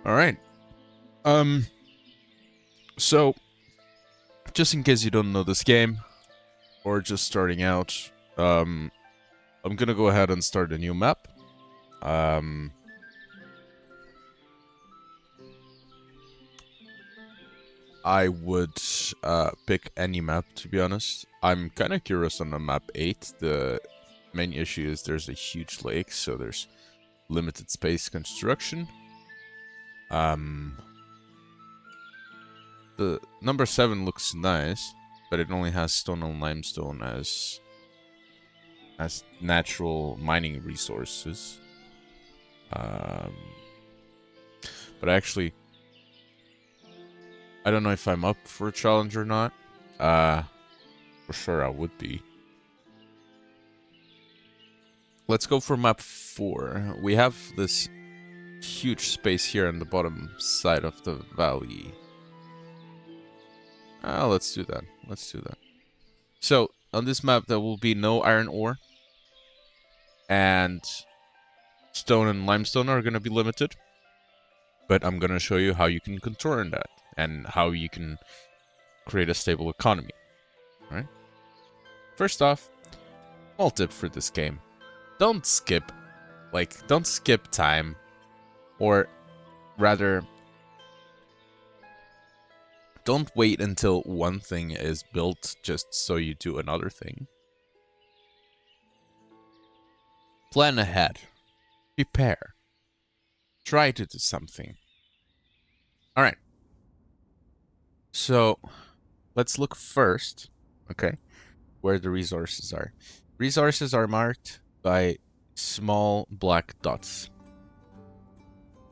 All right. Um. So, just in case you don't know this game or just starting out, I'm gonna go ahead and start a new map. Um. I would pick any map, to be honest. I'm kind of curious on the map 8. The main issue is there's a huge lake, so there's limited space construction. The number 7 looks nice, but it only has stone and limestone as natural mining resources. But actually, I don't know if I'm up for a challenge or not. For sure I would be. Let's go for map 4. We have this huge space here on the bottom side of the valley. Let's do that. Let's do that. So, on this map, there will be no iron ore. And stone and limestone are going to be limited. But I'm going to show you how you can contour that. And how you can create a stable economy. Alright? First off, small tip for this game. Don't skip time. Or rather, don't wait until one thing is built just so you do another thing. Plan ahead. Prepare. Try to do something. Alright. So, let's look first, okay, where the resources are. Resources are marked by small black dots.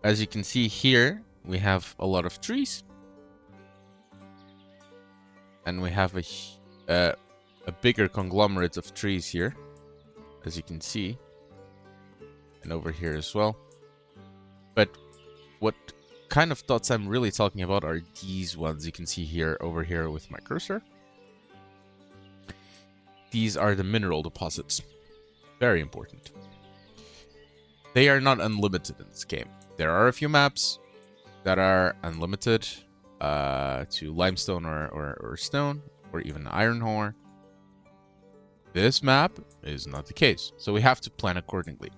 As you can see here, we have a lot of trees. And we have a bigger conglomerate of trees here, as you can see. And over here as well. But what kind of dots I'm really talking about are these ones you can see here, over here with my cursor. These are the mineral deposits. Very important. They are not unlimited in this game. There are a few maps that are unlimited to limestone or stone, or even iron ore. This map is not the case, so we have to plan accordingly.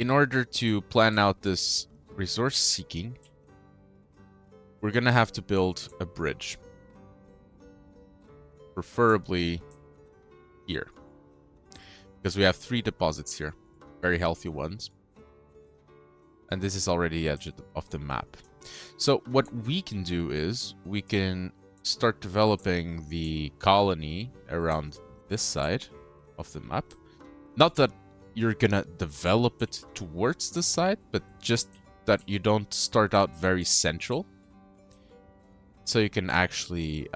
In order to plan out this resource seeking, we're going to have to build a bridge. Preferably here. Because we have 3 deposits here. Very healthy ones. And this is already the edge of the map. So what we can do is we can start developing the colony around this side of the map. Not that you're gonna develop it towards the side, but just that you don't start out very central. So you can actually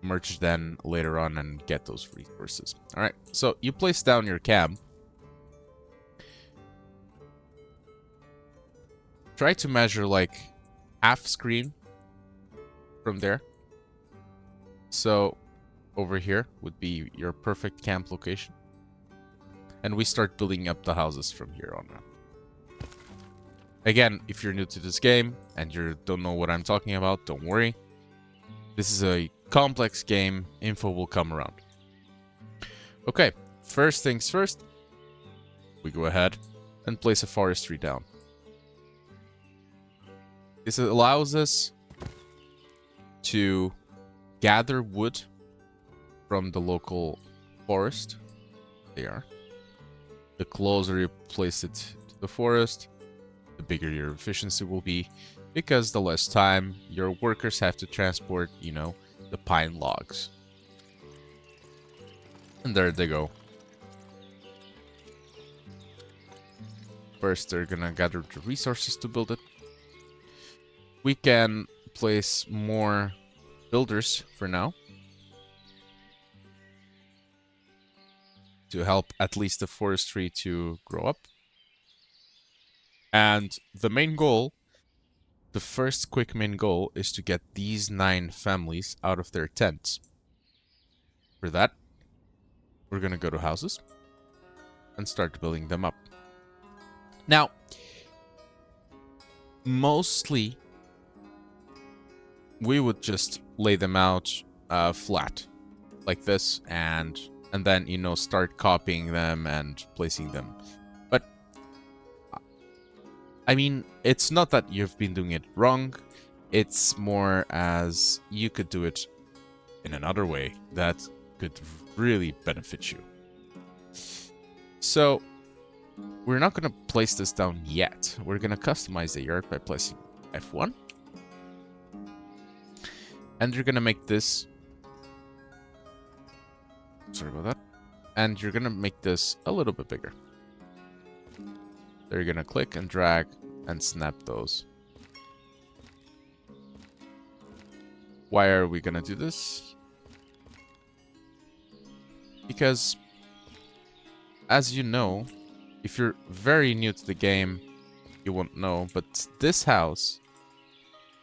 merge then later on and get those resources. Alright, so you place down your camp. Try to measure like half screen from there. So over here would be your perfect camp location. And we start building up the houses from here on out. Again, if you're new to this game and you don't know what I'm talking about, don't worry. This is a complex game. Info will come around. Okay, first things first. We go ahead and place a forestry down. This allows us to gather wood from the local forest. There. The closer you place it to the forest, the bigger your efficiency will be, because the less time your workers have to transport, you know, the pine logs. And there they go. First, they're gonna gather the resources to build it. We can place more builders for now, to help at least the forestry to grow up. And the main goal, the first quick main goal, is to get these 9 families out of their tents. For that, we're going to go to houses and start building them up. Now, mostly we would just lay them out flat like this, and then, you know, start copying them and placing them. But I mean, it's not that you've been doing it wrong. It's more as you could do it in another way that could really benefit you. So we're not going to place this down yet. We're going to customize the yard by placing F1. And you're going to make this... Sorry about that. And you're going to make this a little bit bigger. So you're going to click and drag and snap those. Why are we going to do this? Because, as you know, if you're very new to the game, you won't know, but this house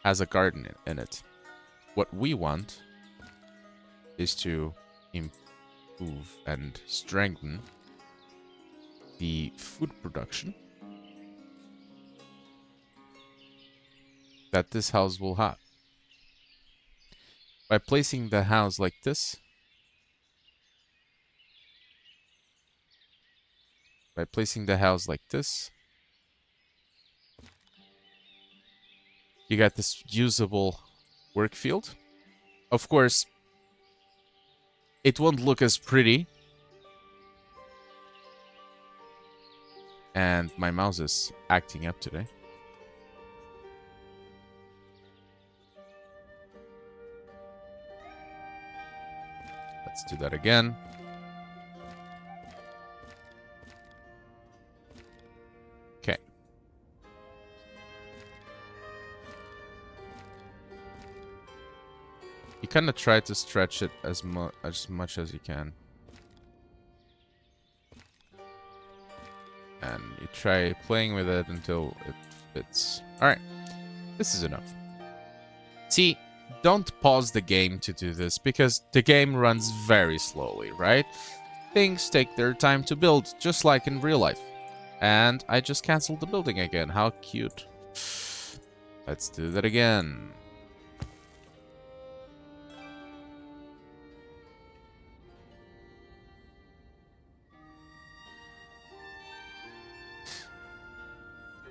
has a garden in it. What we want is to improve and strengthen the food production that this house will have. By placing the house like this, you got this usable work field. Of course, it won't look as pretty. And my mouse is acting up today. Let's do that again. Okay. You kind of try to stretch it as much as you can. And you try playing with it until it fits. Alright. This is enough. See, don't pause the game to do this, because the game runs very slowly, right? Things take their time to build, just like in real life. And I just canceled the building again. How cute. Let's do that again.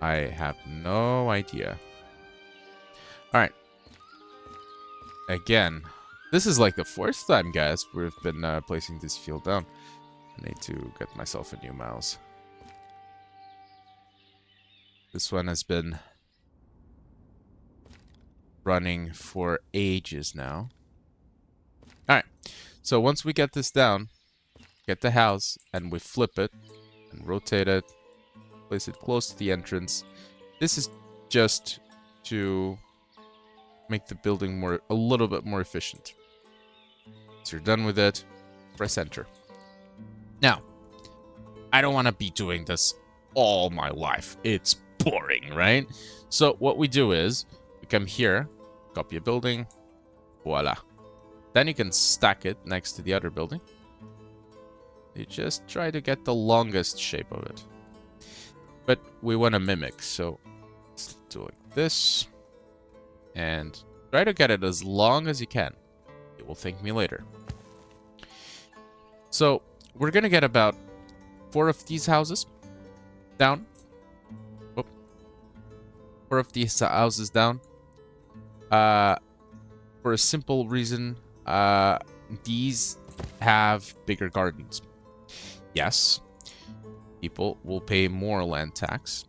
I have no idea. Alright. Again. This is like the fourth time, guys, we've been placing this field down. I need to get myself a new mouse. This one has been running for ages now. Alright. So once we get this down, get the house, and we flip it, and rotate it, place it close to the entrance. This is just to make the building a little bit more efficient. So you're done with it, press enter. Now, I don't want to be doing this all my life. It's boring, right? So what we do is, we come here, copy a building, voila. Then you can stack it next to the other building. You just try to get the longest shape of it. But we want to mimic, so let's do it like this. And try to get it as long as you can. It will thank me later. So we're going to get about 4 of these houses down. Whoop. 4 of these houses down. For a simple reason, these have bigger gardens. Yes. People will pay more land tax.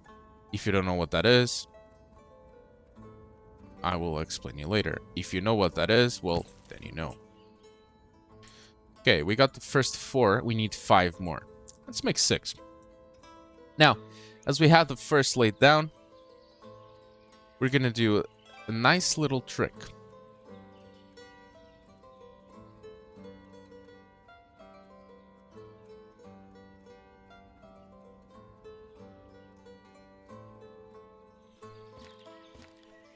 If you don't know what that is, I will explain you later. If you know what that is, well, then you know. Okay, we got the first 4. We need 5 more. Let's make 6. Now, as we have the first laid down, we're going to do a nice little trick.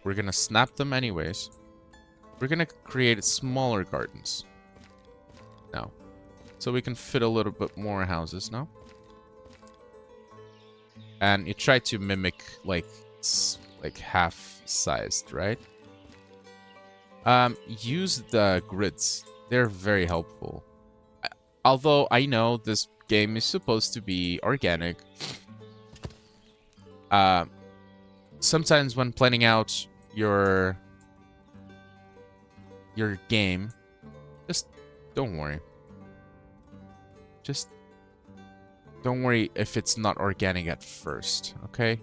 We're going to snap them anyways. We're going to create smaller gardens now. So we can fit a little bit more houses now. And you try to mimic, like, like half-sized, right? Use the grids. They're very helpful. Although I know this game is supposed to be organic, sometimes when planning out your game, just don't worry. Just don't worry if it's not organic at first, okay?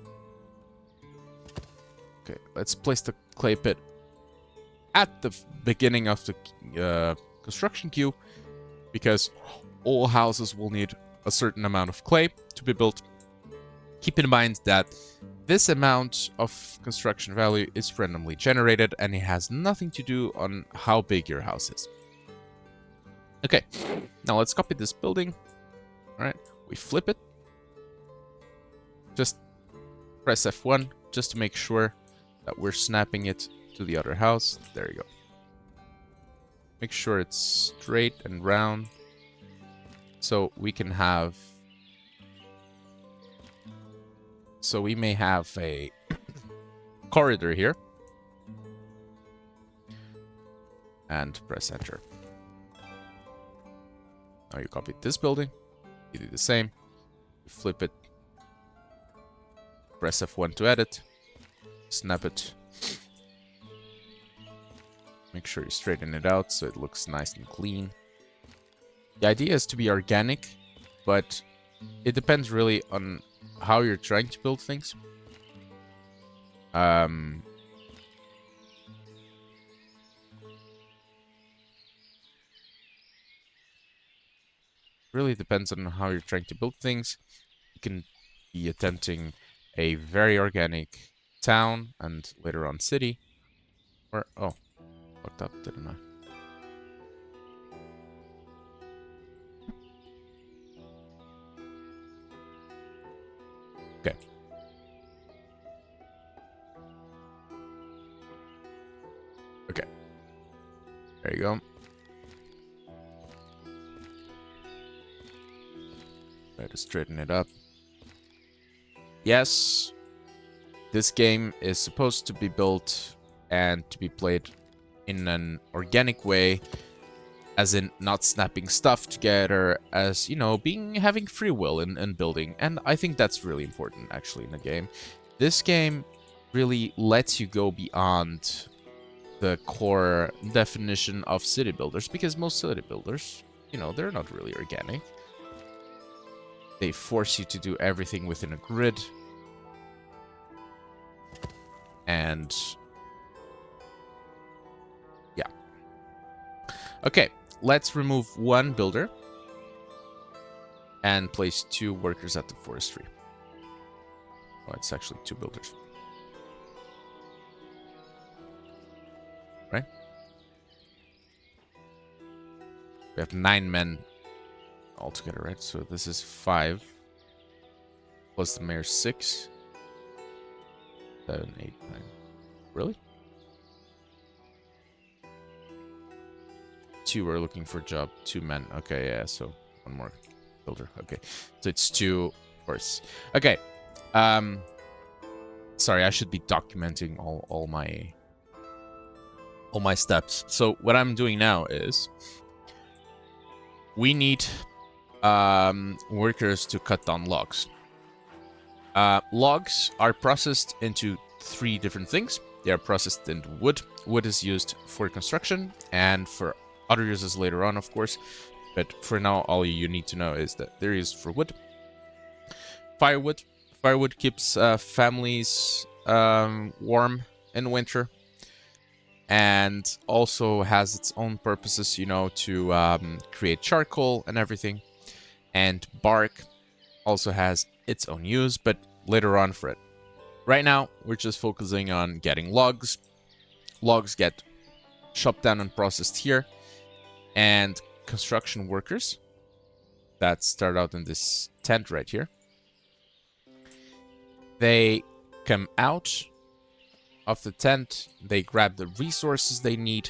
Okay, let's place the clay pit at the beginning of the construction queue, because all houses will need a certain amount of clay to be built. Keep in mind that this amount of construction value is randomly generated, and it has nothing to do on how big your house is. Okay, now let's copy this building. All right, we flip it. Just press F1 just to make sure that we're snapping it to the other house. There you go. Make sure it's straight and round, so we can have... So we may have a corridor here. And press enter. Now you copy this building. You do the same. You flip it. Press F1 to edit. Snap it. Make sure you straighten it out so it looks nice and clean. The idea is to be organic, but it depends really on how you're trying to build things. Really depends on how you're trying to build things. You can be attempting a very organic town and later on city. Or, oh, fucked up, didn't I? Okay. Okay. There you go. Try to straighten it up. Yes, this game is supposed to be built and to be played in an organic way, as in not snapping stuff together, as, you know, having free will in building. And I think that's really important, actually, in a game. This game really lets you go beyond the core definition of city builders, because most city builders, you know, they're not really organic. They force you to do everything within a grid. And yeah. Okay, let's remove one builder and place 2 workers at the forestry. Oh, it's actually 2 builders. Right? We have 9 men altogether, right? So this is 5 plus the mayor 6, 7, 8, 9. Really? 2 are looking for a job. 2 men. Okay, yeah. So 1 more builder. Okay, so it's 2 horse. Okay. Sorry, I should be documenting all my steps. So what I'm doing now is we need workers to cut down logs. Logs are processed into 3 different things. They are processed into wood. Wood is used for construction and for other uses later on, of course. But for now, all you need to know is that they're used for wood. Firewood. Firewood keeps families warm in winter. And also has its own purposes, you know, to create charcoal and everything. And bark also has its own use, but later on for it. Right now, we're just focusing on getting logs. Logs get chopped down and processed here. And construction workers that start out in this tent right here, they come out of the tent, they grab the resources they need,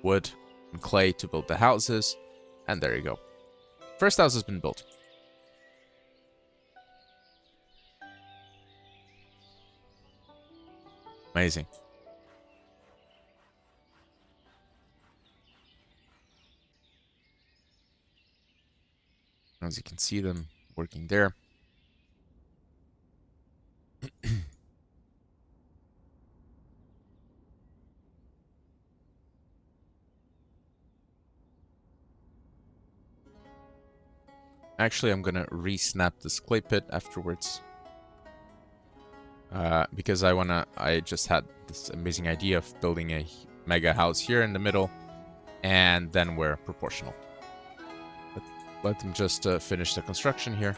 wood and clay to build the houses, and there you go. First house has been built. Amazing. As you can see them working there. Actually, I'm gonna re-snap this clay pit afterwards. Because I just had this amazing idea of building a mega house here in the middle, and then we're proportional. Let them just finish the construction here.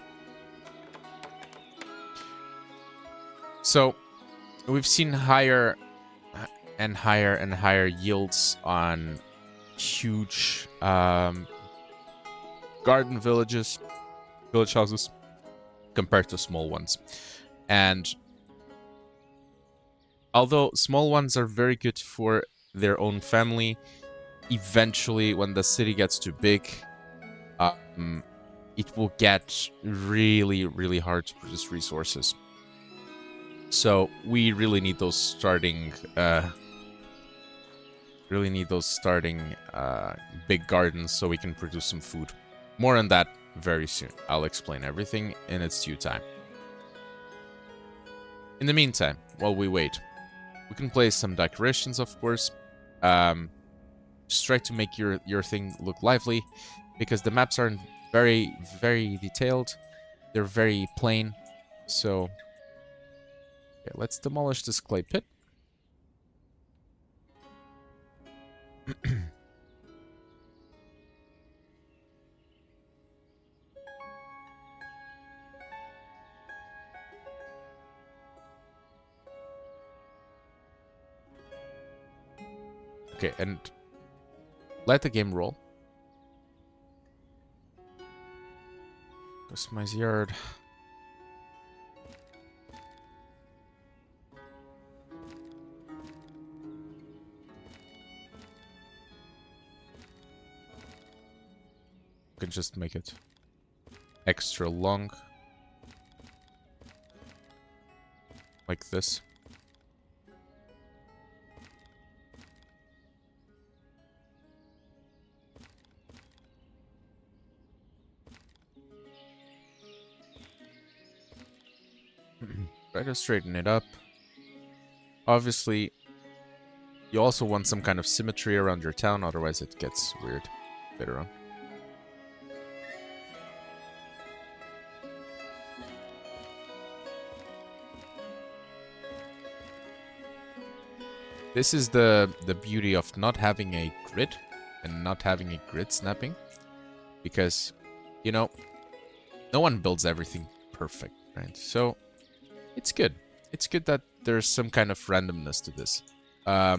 So, we've seen higher and higher and higher yields on huge garden village houses compared to small ones. And although small ones are very good for their own family, eventually when the city gets too big, it will get really, really hard to produce resources. So we really need those starting big gardens so we can produce some food. More on that very soon. I'll explain everything in its due time. In the meantime, while we wait, we can place some decorations, of course. Just try to make your thing look lively, because the maps aren't very, very detailed. They're very plain. So, okay, let's demolish this clay pit. Okay, and let the game roll. Customize yard. You can just make it extra long. Like this. Try to straighten it up. Obviously, you also want some kind of symmetry around your town, otherwise it gets weird later on. This is the beauty of not having a grid and not having a grid snapping, because, you know, no one builds everything perfect, right? So it's good. It's good that there's some kind of randomness to this. There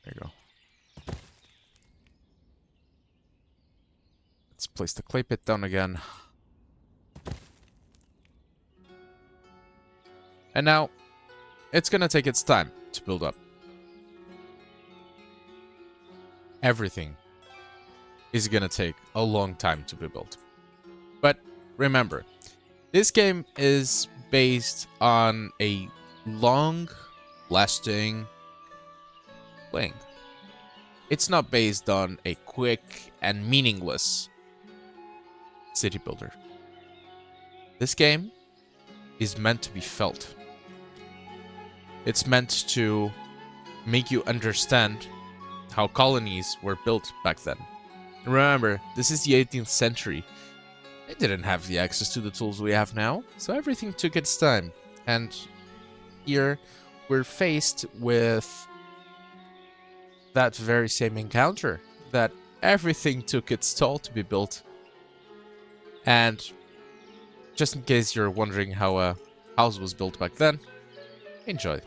you go. Let's place the clay pit down again. And now, it's gonna take its time to build up. Everything is gonna take a long time to be built. But remember, this game is based on a long-lasting playing. It's not based on a quick and meaningless city builder. This game is meant to be felt. It's meant to make you understand how colonies were built back then. Remember, this is the 18th century. They didn't have the access to the tools we have now, so everything took its time. And here, we're faced with that very same encounter, that everything took its toll to be built. And just in case you're wondering how a house was built back then, enjoy.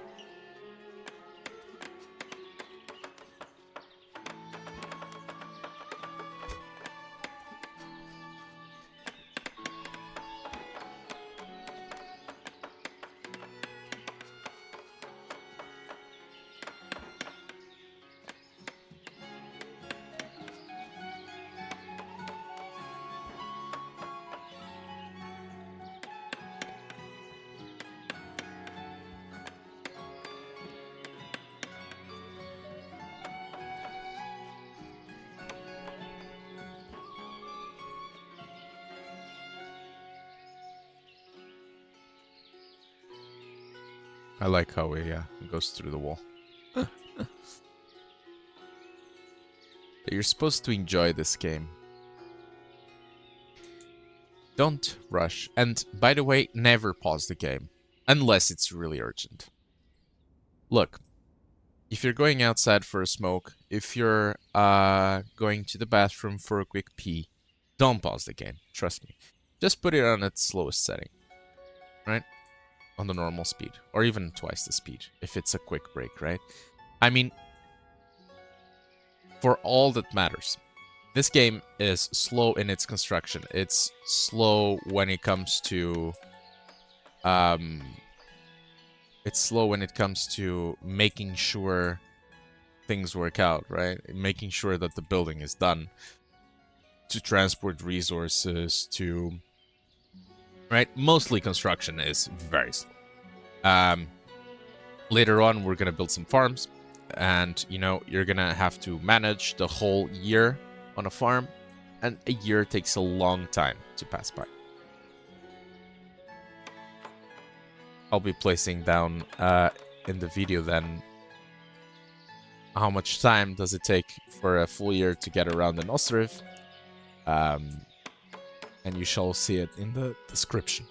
I like how he goes through the wall. You're supposed to enjoy this game. Don't rush. And by the way, never pause the game. Unless it's really urgent. Look, if you're going outside for a smoke, if you're going to the bathroom for a quick pee, don't pause the game. Trust me. Just put it on its slowest setting. Right? On the normal speed. Or even twice the speed. If it's a quick break, right? I mean, for all that matters, this game is slow in its construction. It's slow when it comes to it's slow when it comes to making sure things work out, right? Making sure that the building is done, to transport resources, to right? Mostly construction is very slow. Later on we're gonna build some farms, and you know, you're gonna have to manage the whole year on a farm, and a year takes a long time to pass by. I'll be placing down in the video then how much time does it take for a full year to get around in Ostriv, and you shall see it in the description.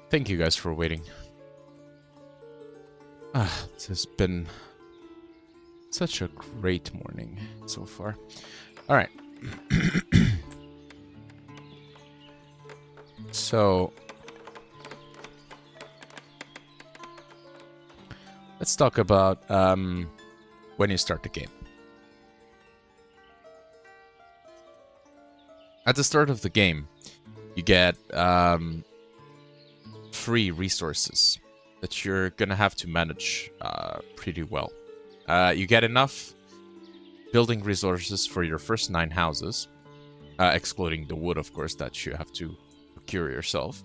Thank you guys for waiting. This has been such a great morning so far. All right. So let's talk about when you start the game. At the start of the game, you get free resources that you're gonna have to manage pretty well. You get enough building resources for your first 9 houses, excluding the wood, of course, that you have to procure yourself.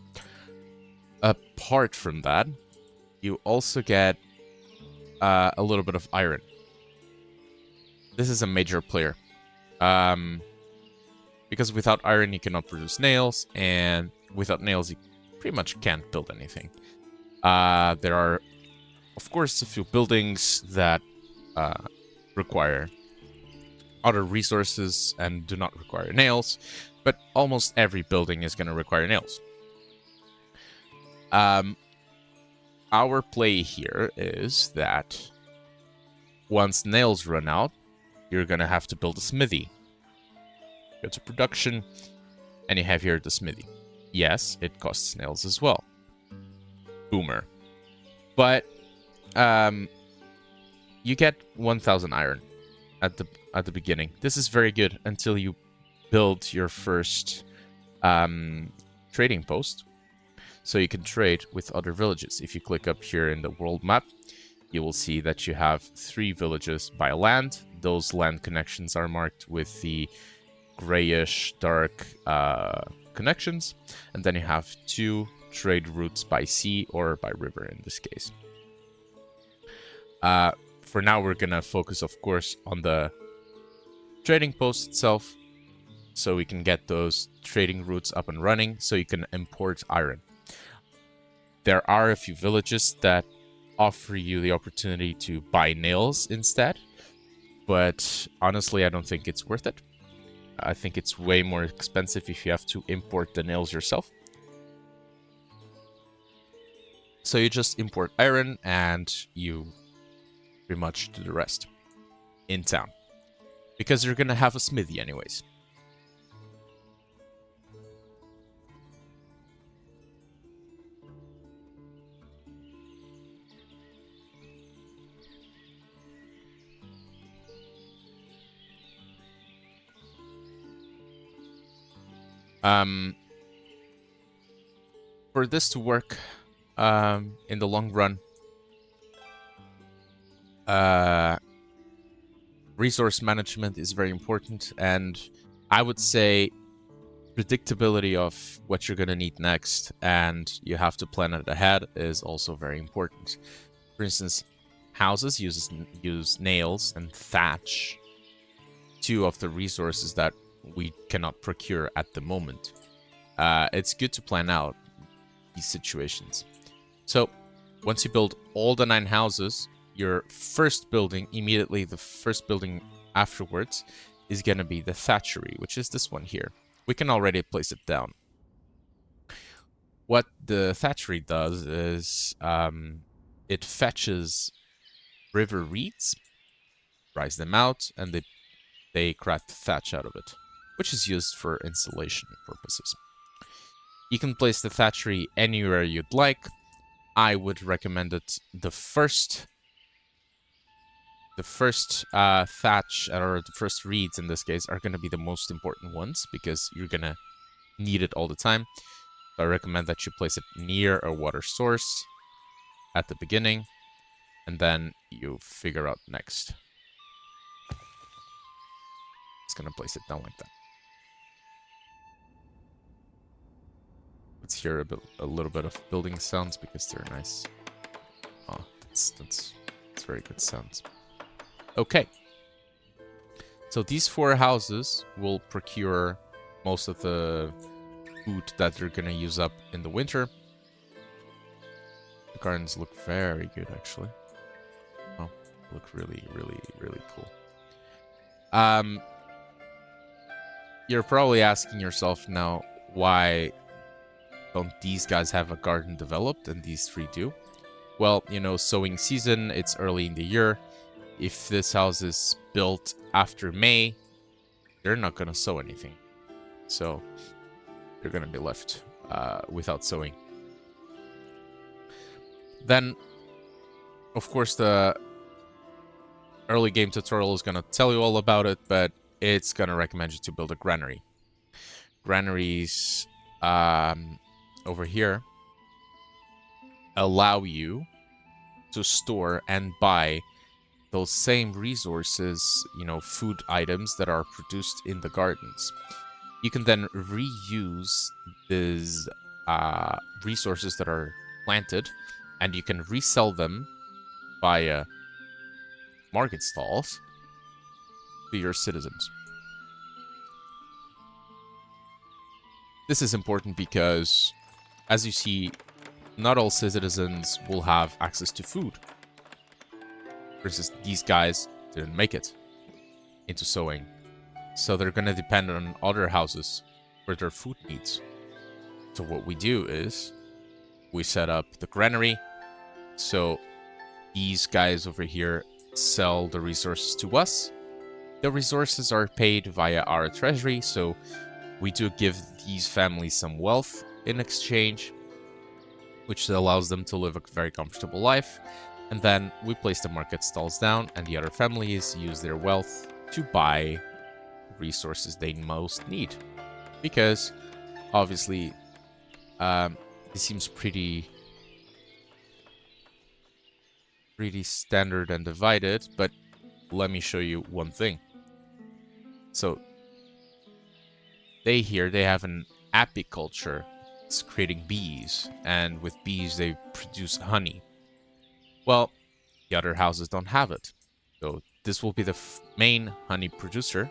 Apart from that, you also get a little bit of iron. This is a major player. Because without iron, you cannot produce nails, and without nails, you pretty much can't build anything. There are, of course, a few buildings that require other resources and do not require nails, but almost every building is going to require nails. Our play here is that once nails run out, you're going to have to build a smithy. Go to production, and you have here the smithy. Yes, it costs nails as well. Boomer. But you get 1,000 iron at the beginning. This is very good until you build your first trading post, so you can trade with other villages. If you click up here in the world map, you will see that you have 3 villages by land. Those land connections are marked with the grayish dark connections, and then you have 2 trade routes by sea or by river in this case. For now, we're gonna focus, of course, on the trading post itself, so we can get those trading routes up and running, so you can import iron. There are a few villages that offer you the opportunity to buy nails instead, but honestly, I don't think it's worth it. I think it's way more expensive if you have to import the nails yourself. So you just import iron and you pretty much do the rest in town, because you're gonna have a smithy anyways. For this to work in the long run, resource management is very important, and I would say predictability of what you're going to need next, and you have to plan it ahead, is also very important. For instance, houses use nails and thatch, 2 of the resources that we cannot procure at the moment. it's good to plan out these situations. So once you build all the 9 houses, your first building, immediately the first building afterwards, is going to be the thatchery, which is this one here. We can already place it down. What the thatchery does is it fetches river reeds, dries them out, and they craft thatch out of it, which is used for insulation purposes. You can place the thatchery anywhere you'd like. I would recommend it the first thatch, or the first reeds in this case, are going to be the most important ones because you're going to need it all the time. So I recommend that you place it near a water source at the beginning, and then you figure out next. It's going to place it down like that. Let's hear a little bit of building sounds because they're nice. Oh, that's very good sounds. Okay. So these 4 houses will procure most of the food that they're going to use up in the winter. The gardens look very good, actually. Oh, look really, really, really cool. You're probably asking yourself now, why don't these guys have a garden developed and these 3 do? Well, you know, sowing season, it's early in the year. If this house is built after May, they're not going to sow anything. So they're going to be left without sowing. Then, of course, the early game tutorial is going to tell you all about it, but it's going to recommend you to build a granary. Granaries over here allow you to store and buy those same resources, you know, food items that are produced in the gardens. You can then reuse these resources that are planted, and you can resell them via market stalls to your citizens. This is important because, as you see, not all citizens will have access to food. For instance, these guys didn't make it into sowing, so they're going to depend on other houses for their food needs. So what we do is we set up the granary, so these guys over here sell the resources to us. The resources are paid via our treasury, so we do give these families some wealth in exchange, which allows them to live a very comfortable life. And then we place the market stalls down, and the other families use their wealth to buy resources they most need. Because, obviously, it seems pretty standard and divided, but let me show you one thing. So, they have an apiculture. It's creating bees, and with bees they produce honey. Well, the other houses don't have it. So this will be the main honey producer,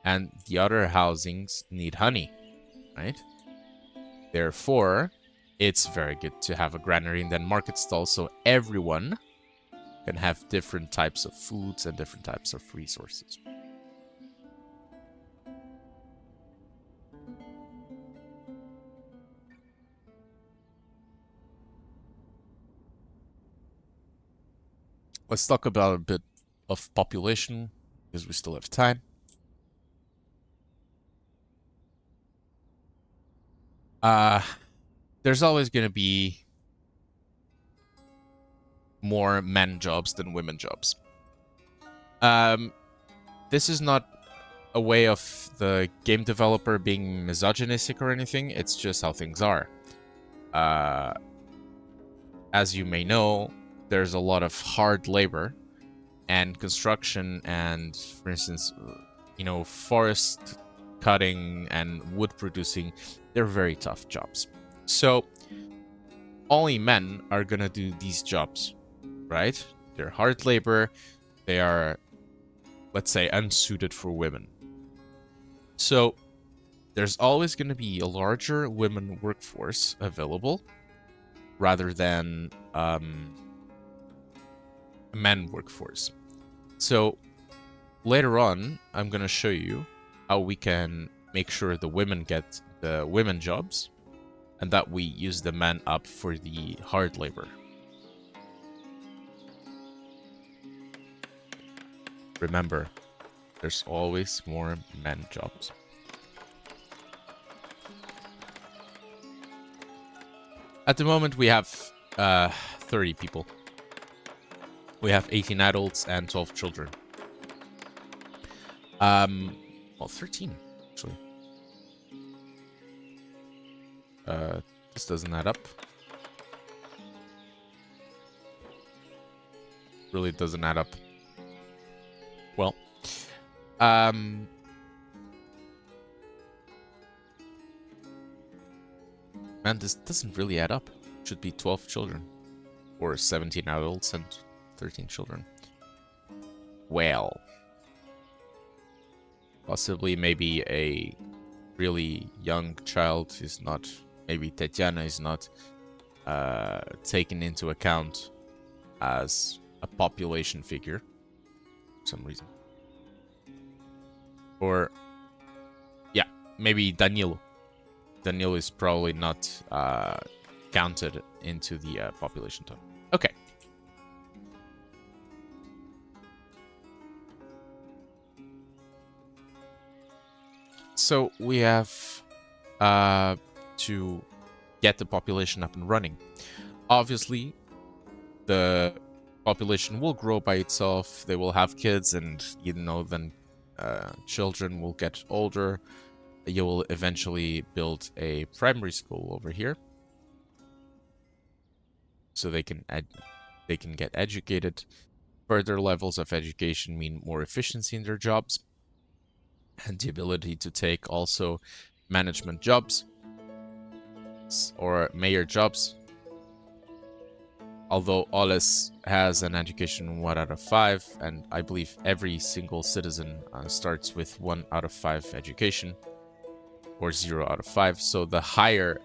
and the other housings need honey, right? Therefore, it's very good to have a granary and then market stalls, so everyone can have different types of foods and different types of resources. Let's talk about a bit of population, because we still have time. There's always going to be more men jobs than women jobs. This is not a way of the game developer being misogynistic or anything. It's just how things are. As you may know, there's a lot of hard labor and construction and, for instance, you know, forest cutting and wood producing. They're very tough jobs. So only men are gonna do these jobs, right? They're hard labor. They are, let's say, unsuited for women. So there's always going to be a larger women workforce available rather than men workforce. So later on, I'm going to show you how we can make sure the women get the women jobs and that we use the men up for the hard labor. Remember, there's always more men jobs. At the moment, we have 30 people. We have 18 adults and 12 children. Well, 13, actually. This doesn't add up. Really doesn't add up. Well, man, this doesn't really add up. It should be 12 children. Or 17 adults and 13 children. Well. Possibly maybe a really young child is not... Maybe Tatiana is not taken into account as a population figure. For some reason. Or... Yeah, maybe Danilo. Danilo is probably not counted into the population total. Okay. So we have to get the population up and running. Obviously, the population will grow by itself. They will have kids, and you know, then children will get older. You will eventually build a primary school over here, so they can get educated. Further levels of education mean more efficiency in their jobs, and the ability to take also management jobs or mayor jobs. Although Oles has an education 1 out of 5, and I believe every single citizen starts with 1 out of 5 education, or 0 out of 5. So the higher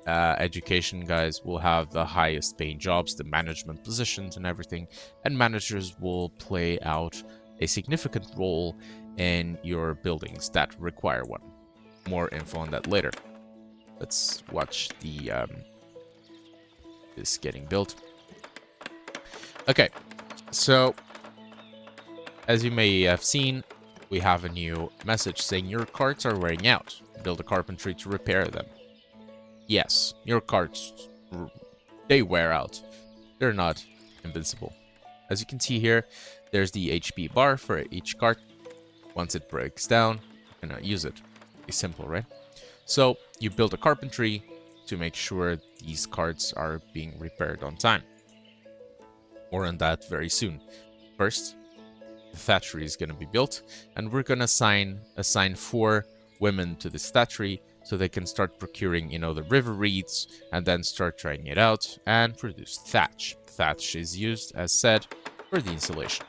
education guys will have the highest paying jobs, the management positions and everything, and managers will play out a significant role in your buildings that require one. More info on that later. Let's watch the this getting built. Okay, so as you may have seen, we have a new message saying your carts are wearing out. Build a carpentry to repair them. Yes, your carts, they wear out. They're not invincible. As you can see here, there's the HP bar for each cart. Once it breaks down, you're gonna use it. It's simple, right? So you build a carpentry to make sure these carts are being repaired on time. More on that very soon. First, the thatchery is going to be built, and we're going to assign 4 women to this thatchery so they can start procuring, you know, the river reeds, and then start trying it out and produce thatch. Thatch is used, as said, for the insulation.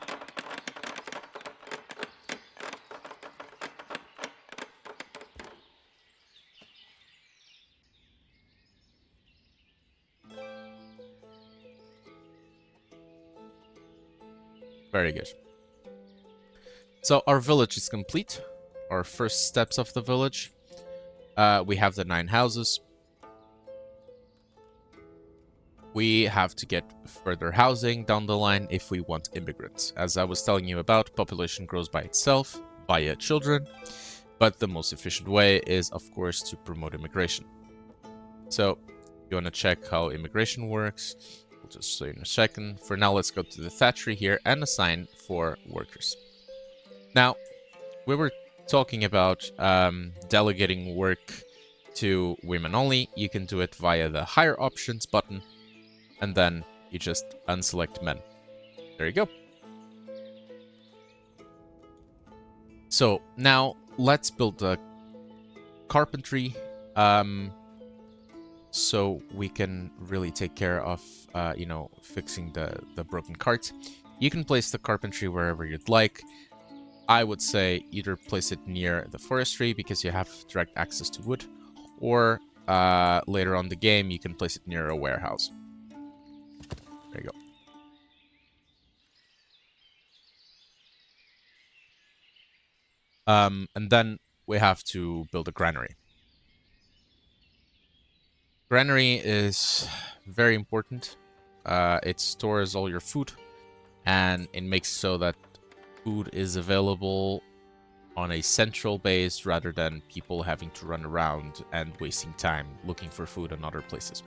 Very good. So our village is complete. Our first steps of the village. We have the 9 houses. We have to get further housing down the line if we want immigrants. As I was telling you about, population grows by itself via children, but the most efficient way is, of course, to promote immigration. So, you want to check how immigration works. We'll just show you in a second. For now, let's go to the thatchery here and assign 4 workers. Now, we were talking about delegating work to women only. You can do it via the higher options button, and then you just unselect men. There you go. So now let's build a carpentry so we can really take care of you know, fixing the broken carts. You can place the carpentry wherever you'd like. I would say either place it near the forestry because you have direct access to wood, or later on the game, you can place it near a warehouse. There you go. And then we have to build a granary. Granary is very important. It stores all your food, and it makes so that food is available on a central base rather than people having to run around and wasting time looking for food in other places.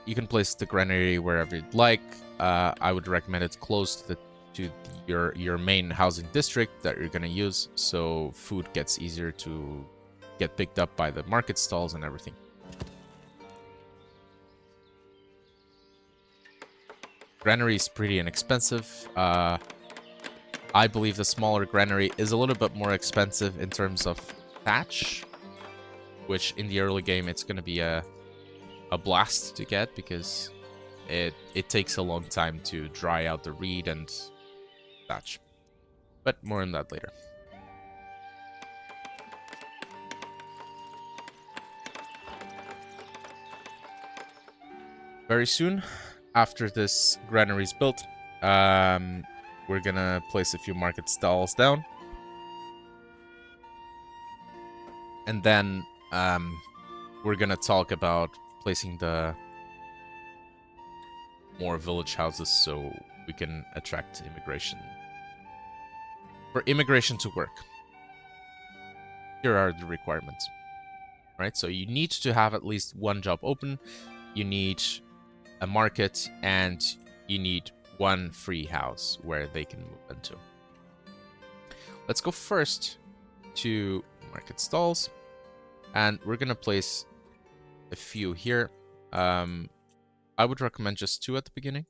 You can place the granary wherever you'd like. I would recommend it close to your main housing district that you're going to use, so food gets easier to get picked up by the market stalls and everything. Granary is pretty inexpensive. I believe the smaller granary is a little bit more expensive in terms of thatch, which in the early game it's going to be a blast to get because it takes a long time to dry out the reed and thatch. But more on that later. Very soon, after this granary is built, we're gonna place a few market stalls down. And then we're gonna talk about placing the more village houses so we can attract immigration. For immigration to work, here are the requirements. Right, so you need to have at least one job open, you need a market, and you need one free house where they can move into. Let's go first to market stalls, and we're gonna place a few here. I would recommend just 2 at the beginning.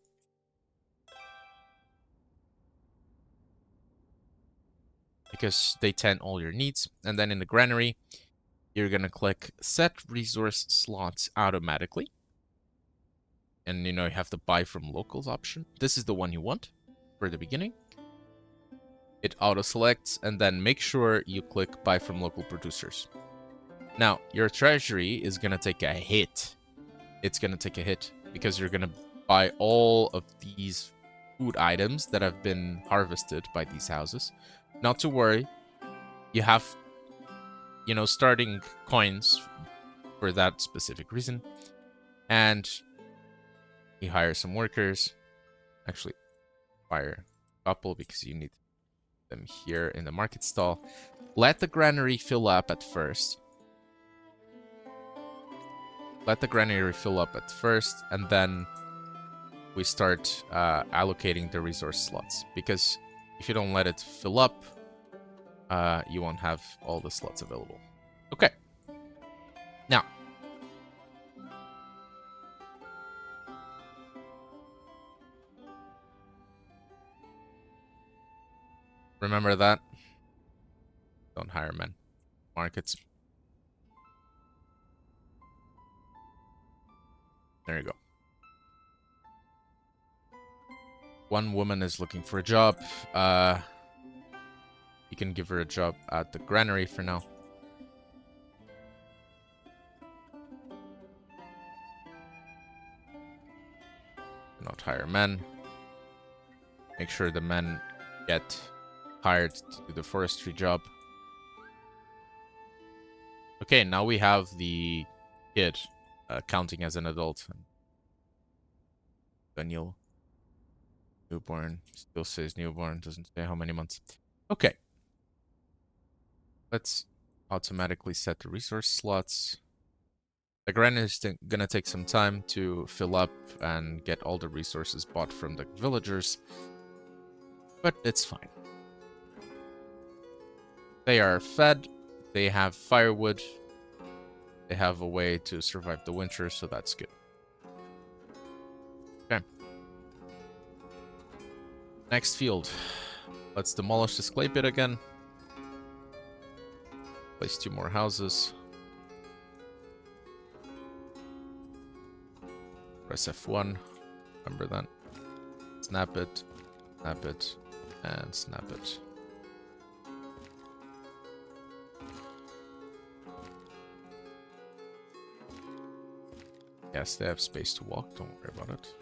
Because they tend all your needs. And then in the granary, you're going to click Set Resource Slots Automatically. And, you have the Buy from Locals option. This is the one you want for the beginning. It auto-selects, and then make sure you click Buy from Local Producers. Now, your treasury is going to take a hit. It's going to take a hit because you're going to buy all of these food items that have been harvested by these houses. Not to worry, you have, starting coins for that specific reason. And you hire some workers. Actually, hire a couple because you need them here in the market stall. Let the granary fill up at first. Let the granary fill up at first, and then we start allocating the resource slots. Because if you don't let it fill up, you won't have all the slots available. Okay. Now, remember that. Don't hire men. Markets. There you go. One woman is looking for a job. You can give her a job at the granary for now. Not hire men. Make sure the men get hired to do the forestry job. Okay, now we have the kid counting as an adult. Daniel. Newborn. Still says newborn. Doesn't say how many months. Okay. Let's automatically set the resource slots. The granary is gonna take some time to fill up and get all the resources bought from the villagers. But it's fine. They are fed. They have firewood. They have a way to survive the winter, so that's good. Okay. Next field. Let's demolish this clay pit again. Place 2 more houses. Press F1. Remember that. Snap it, and snap it. Yes, they have space to walk, don't worry about it.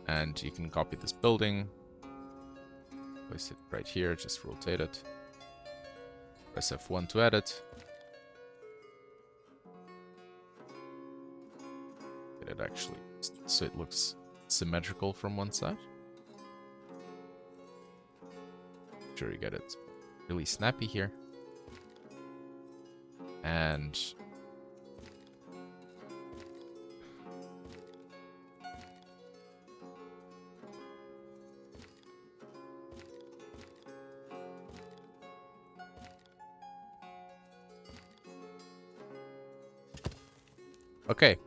And you can copy this building. Place it right here, just rotate it. Press F1 to edit. Get it actually, so it looks symmetrical from one side. Make sure you get it really snappy here. And okay.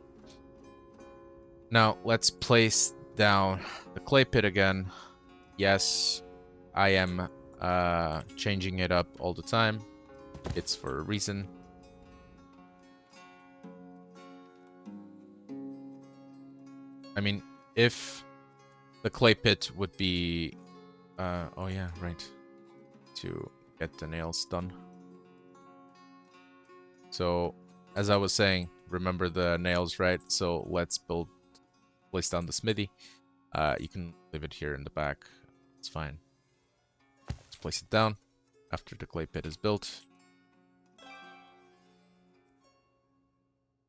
Now let's place down the clay pit again. Yes, I am changing it up all the time. It's for a reason. I mean, if the clay pit would be oh yeah, right, to get the nails done. So as I was saying, remember the nails, right? So let's place down the smithy. You can leave it here in the back, it's fine. Let's place it down after the clay pit is built.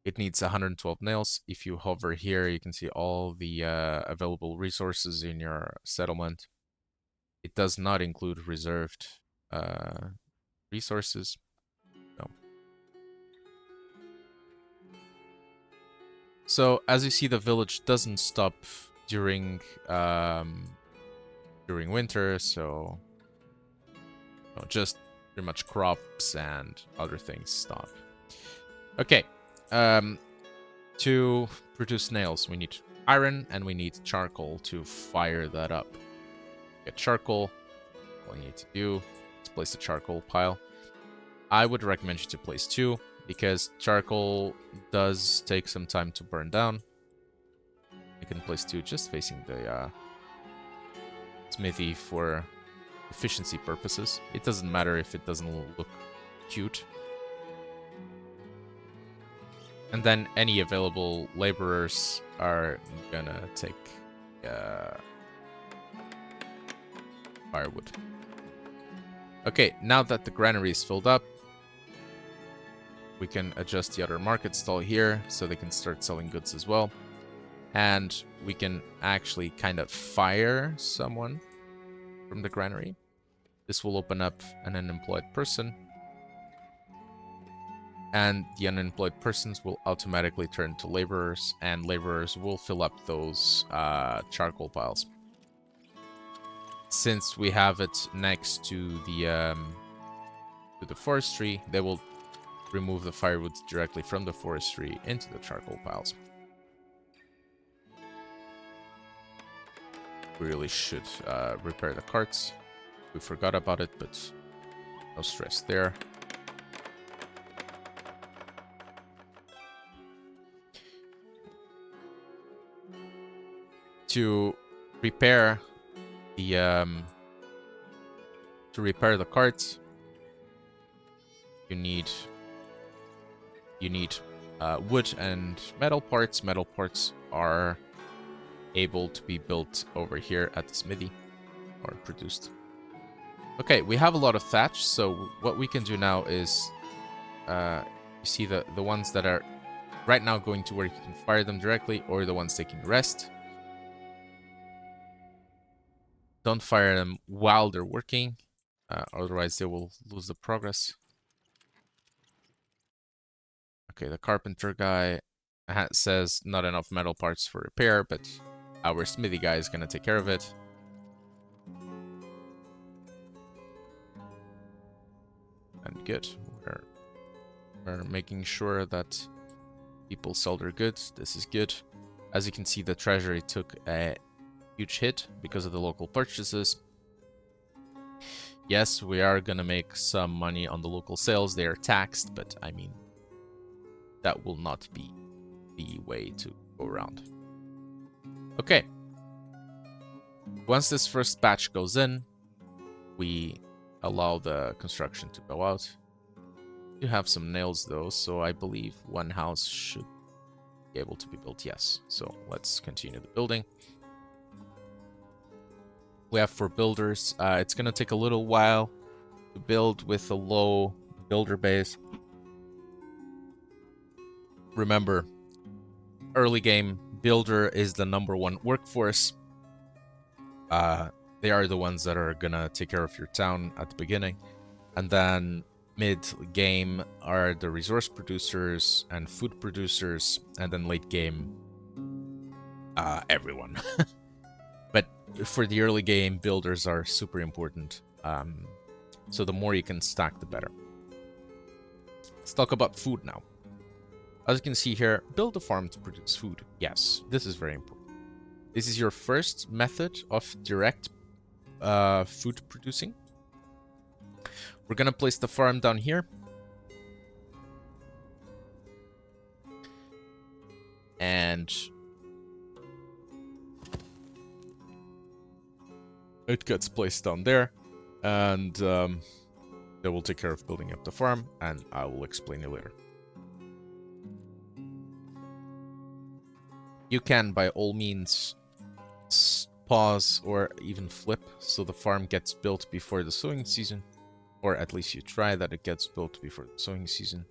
It needs 112 nails. If you hover here, you can see all the available resources in your settlement. It does not include reserved resources. No. So as you see, the village doesn't stop during winter. So just pretty much crops and other things stop. Okay. To produce nails, we need iron and we need charcoal to fire that up. Get charcoal. All you need to do is place a charcoal pile. I would recommend you to place 2 because charcoal does take some time to burn down. You can place 2 just facing the smithy for efficiency purposes. It doesn't matter if it doesn't look cute. And then any available laborers are gonna take firewood. Okay, now that the granary is filled up, we can adjust the other market stall here so they can start selling goods as well. And we can actually kind of fire someone from the granary. This will open up an unemployed person. And the unemployed persons will automatically turn to laborers, and laborers will fill up those charcoal piles. Since we have it next to the forestry, they will remove the firewood directly from the forestry into the charcoal piles. We really should repair the carts. We forgot about it, but no stress there. To repair the carts, you need wood and metal parts. Metal parts are able to be built over here at the smithy, or produced. Okay, we have a lot of thatch, so what we can do now is you see the ones that are right now going to work, you can fire them directly, or the ones taking rest. Don't fire them while they're working, otherwise they will lose the progress. Okay, the carpenter guy says not enough metal parts for repair, but our smithy guy is going to take care of it. And good. We're making sure that people sell their goods. This is good. As you can see, the treasury took a huge hit because of the local purchases. Yes, we are gonna make some money on the local sales. They are taxed, but I mean, that will not be the way to go around. Okay. Once this first batch goes in, we allow the construction to go out. You have some nails though, so I believe one house should be able to be built. Yes. So let's continue the building. We have for builders. It's gonna take a little while to build with a low builder base. Remember, early game builder is the #1 workforce. They are the ones that are gonna take care of your town at the beginning, and then mid game are the resource producers and food producers, and then late game, everyone. But for the early game, builders are super important. So the more you can stack, the better. Let's talk about food now. As you can see here, build a farm to produce food. Yes, this is very important. This is your first method of direct food producing. We're gonna place the farm down here. And it gets placed down there. And they will take care of building up the farm, and I will explain it later. You can, by all means, pause or even flip so the farm gets built before the sowing season. Or at least you try that it gets built before the sowing season.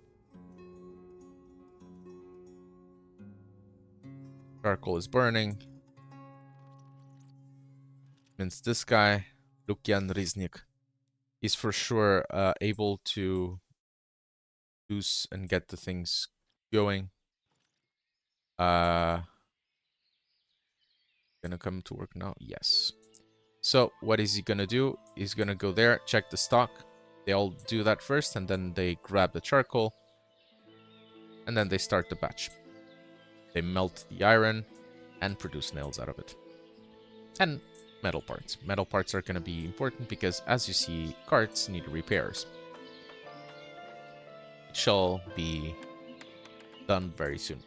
Charcoal is burning. Means this guy, Lukian Riznik, is for sure able to use and get the things going. Gonna come to work now? Yes. So what is he gonna do? He's gonna go there, check the stock. They all do that first, and then they grab the charcoal. And then they start the batch. They melt the iron and produce nails out of it. And metal parts. Metal parts are gonna be important because, as you see, carts need repairs. It shall be done very soon.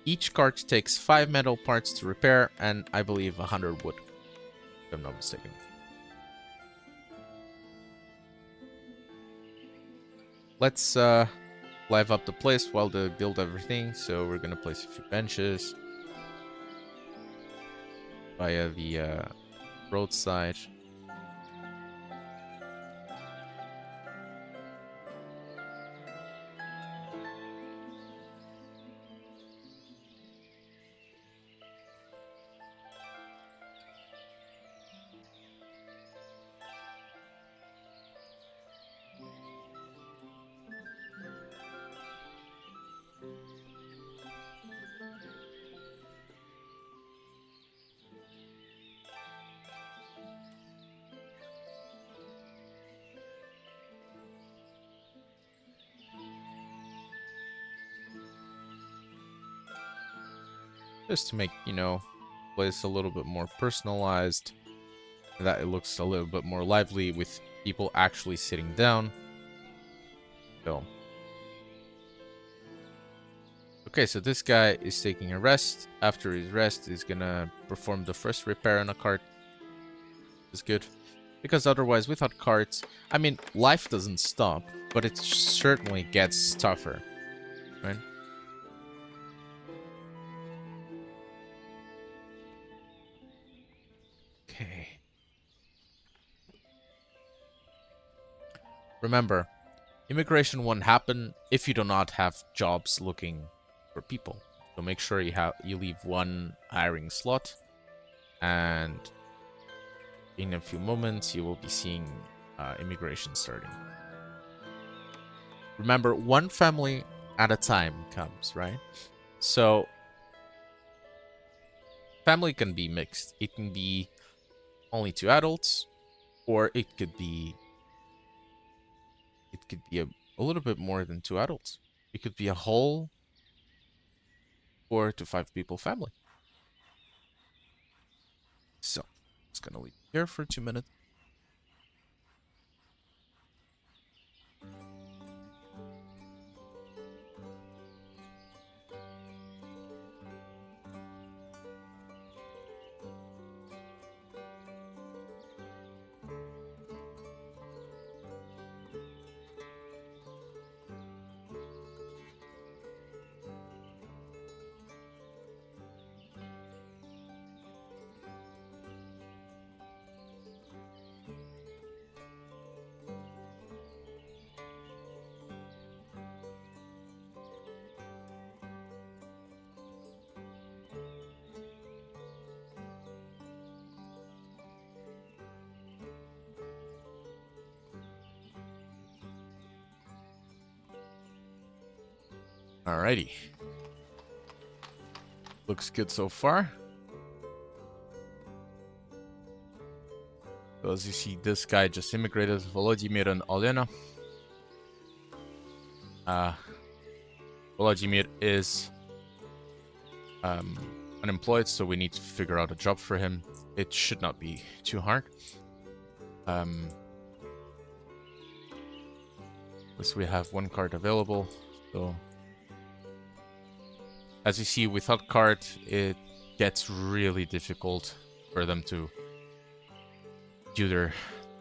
Each cart takes 5 metal parts to repair, and I believe 100 wood, if I'm not mistaken. Let's live up the place while they build everything. So we're gonna place a few benches via the roadside. Just to make, you know, place a little bit more personalized, that it looks a little bit more lively with people actually sitting down. So, okay, so this guy is taking a rest. After his rest, he's gonna perform the first repair on a cart. It's good, because otherwise, without carts, I mean, life doesn't stop, but it certainly gets tougher, right? Okay. Remember, immigration won't happen if you do not have jobs looking for people. So make sure you leave one hiring slot, and in a few moments you will be seeing immigration starting. Remember, one family at a time comes, right? So family can be mixed. It can be only 2 adults, or it could be a little bit more than 2 adults. It could be a whole 4 to 5 people family. So it's gonna leave here for 2 minutes. Alrighty. Looks good so far. So as you see, this guy just immigrated, Volodymyr and Olena. Volodymyr is unemployed, so we need to figure out a job for him. It should not be too hard. Plus we have one card available, so as you see, without card, it gets really difficult for them to do their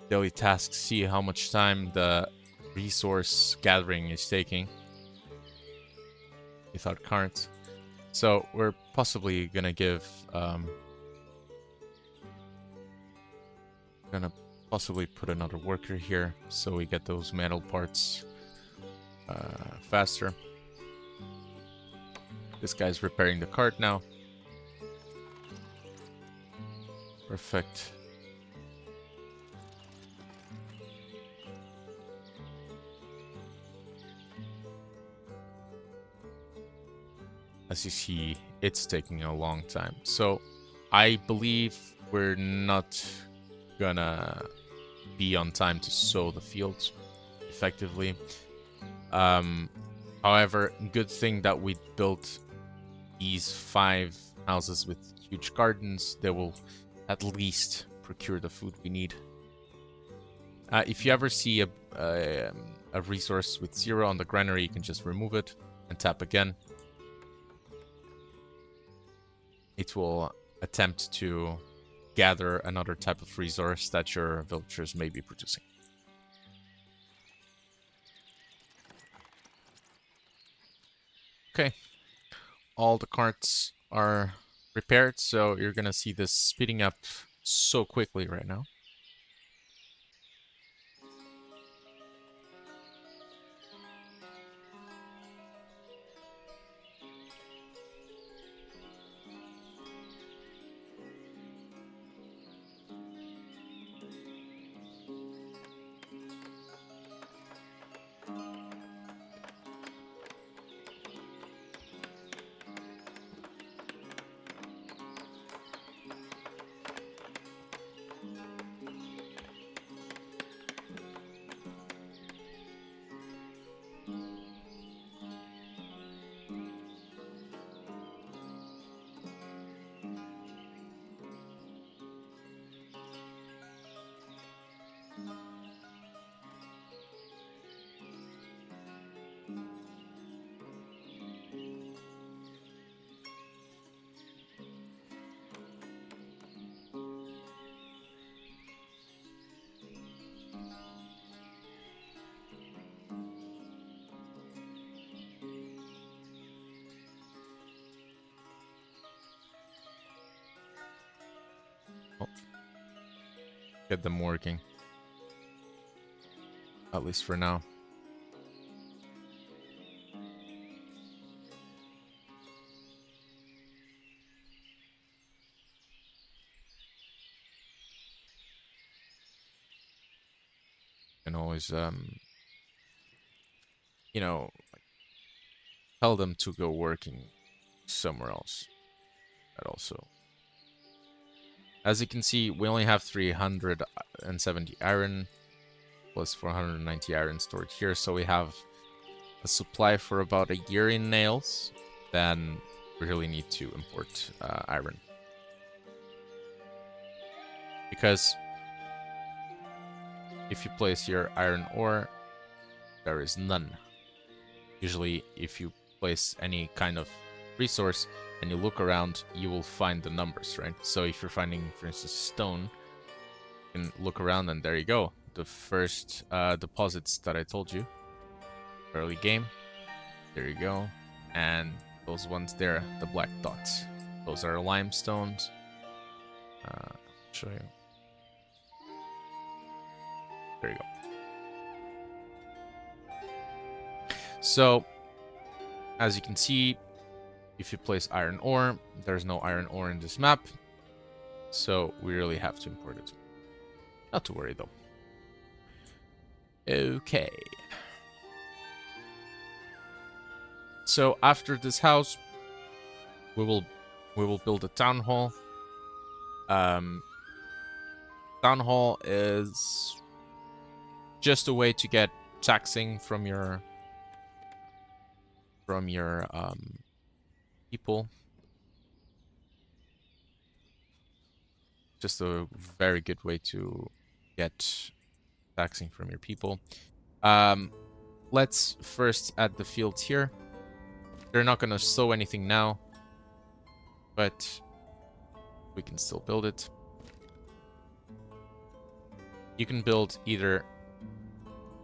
daily tasks, see how much time the resource gathering is taking without cards. So we're possibly gonna give gonna possibly put another worker here so we get those metal parts faster. This guy's repairing the cart now. Perfect. As you see, it's taking a long time. So I believe we're not gonna be on time to sow the fields effectively. However, good thing that we built these 5 houses with huge gardens. They will at least procure the food we need. If you ever see a resource with 0 on the granary, you can just remove it and tap again. It will attempt to gather another type of resource that your villagers may be producing. Okay, all the carts are repaired, so you're gonna see this speeding up so quickly right now. Get them working. At least for now. And always, you know, tell them to go working somewhere else. That also. As you can see, we only have 370 iron plus 490 iron stored here, so we have a supply for about a year in nails. Then we really need to import iron. Because if you place your iron ore, there is none. Usually, if you place any kind of resource and you look around, you will find the numbers, right? So if you're finding, for instance, stone, you can look around and there you go. The first deposits that I told you, early game, there you go. And those ones there, the black dots, those are limestones. I'll show you. There you go. So, as you can see, if you place iron ore, there's no iron ore in this map. So, we really have to import it. Not to worry, though. Okay. So after this house, we will build a town hall. Um, town hall is just a way to get taxing from your people. Just a very good way to get taxing from your people. Let's first add the fields here. They're not going to sow anything now, but we can still build it. You can build either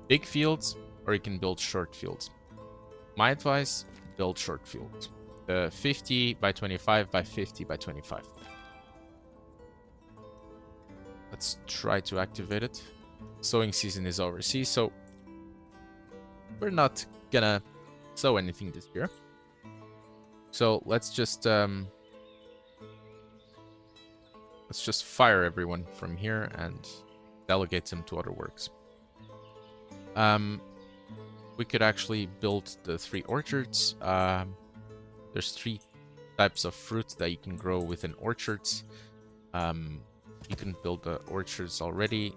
big fields or you can build short fields. My advice, build short fields. The 50 by 25 by 50 by 25. Let's try to activate it. Sowing season is overseas, so we're not gonna sow anything this year. So let's just fire everyone from here and delegate them to other works. We could actually build the 3 orchards. There's 3 types of fruit that you can grow within orchards. You can build the orchards already.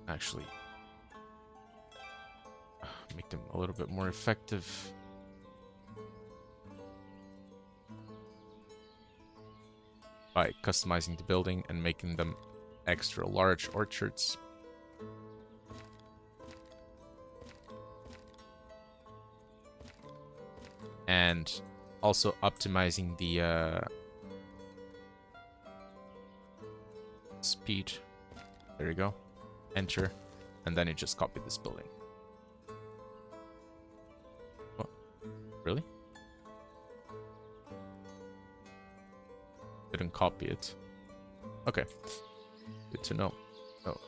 Actually, make them a little bit more effective. By customizing the building and making them extra large orchards. And also optimizing the speed. There you go. Enter. And then you just copy this building. Oh, really? Didn't copy it. Okay. Good to know. Oh,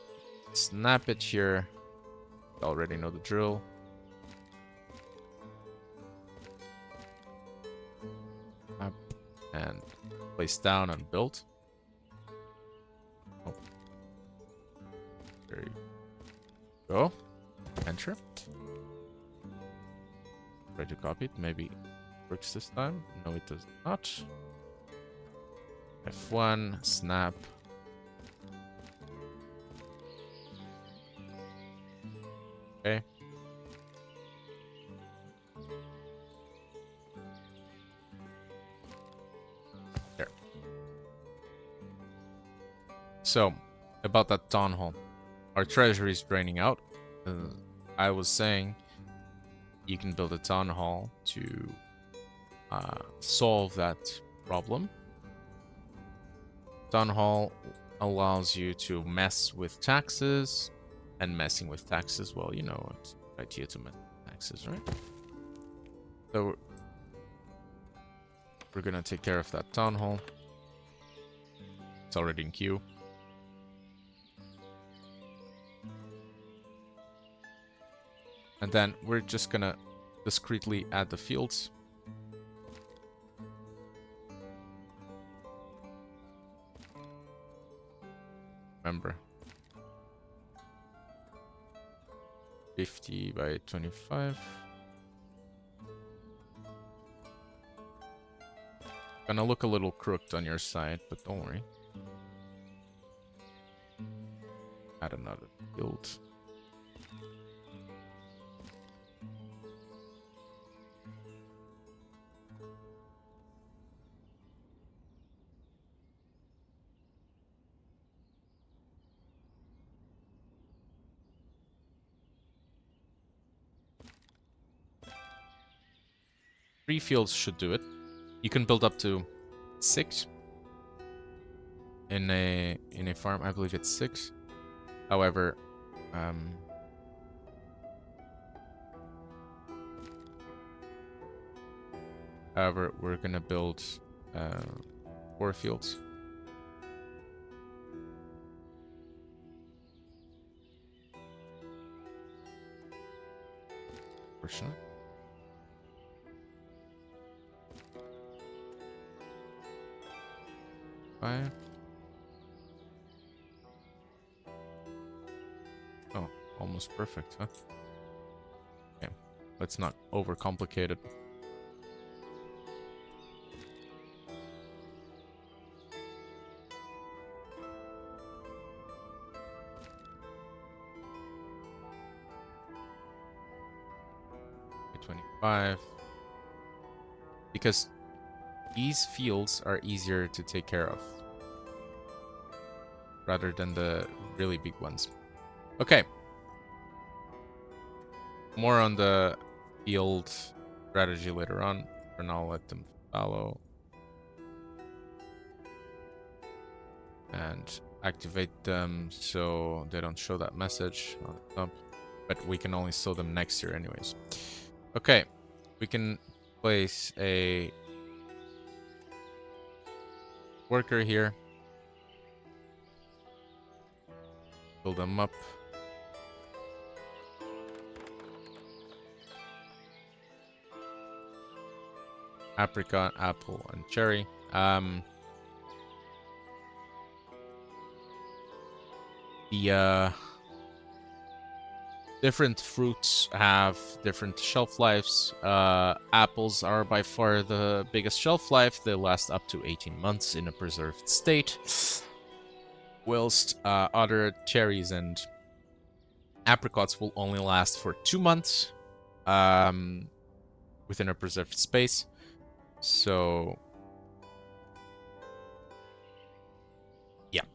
snap it here. You already know the drill. Up and place down and build. Oh. There you go. Enter. Try to copy it. Maybe it works this time. No, it does not. F1, snap. Okay. There. So, about that town hall. Our treasury is draining out. I was saying you can build a town hall to solve that problem. Town hall allows you to mess with taxes, and messing with taxes, well, you know, it's an idea to mess with taxes, right? So we're gonna take care of that town hall. It's already in queue. And then we're just gonna discreetly add the fields. Remember, 50 by 25. Gonna look a little crooked on your side, but don't worry. Add another field. Three fields should do it. You can build up to 6 in a farm. I believe it's 6. However, we're gonna build 4 fields. Fortunately. Oh, almost perfect, huh? Okay, let's not overcomplicate it. Okay, 25. Because these fields are easier to take care of rather than the really big ones. Okay. More on the field strategy later on. For now, I'll let them follow. And activate them so they don't show that message on the top. But we can only show them next year anyways. Okay. We can place a worker here. Build them up. Apricot, apple, and cherry. The different fruits have different shelf lives. Apples are by far the biggest shelf life. They last up to 18 months in a preserved state. Whilst other cherries and apricots will only last for 2 months within a preserved space. So, yeah.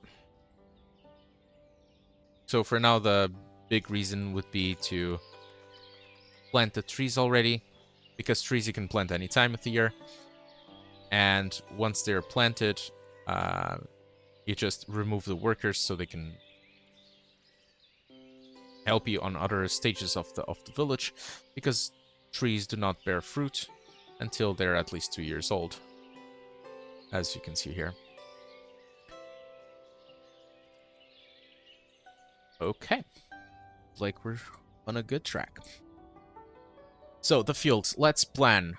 So for now, the big reason would be to plant the trees already, because trees you can plant any time of the year. And once they're planted, you just remove the workers so they can help you on other stages of the village, because trees do not bear fruit until they're at least 2 years old, as you can see here. Okay, like we're on a good track. So the fields, let's plan.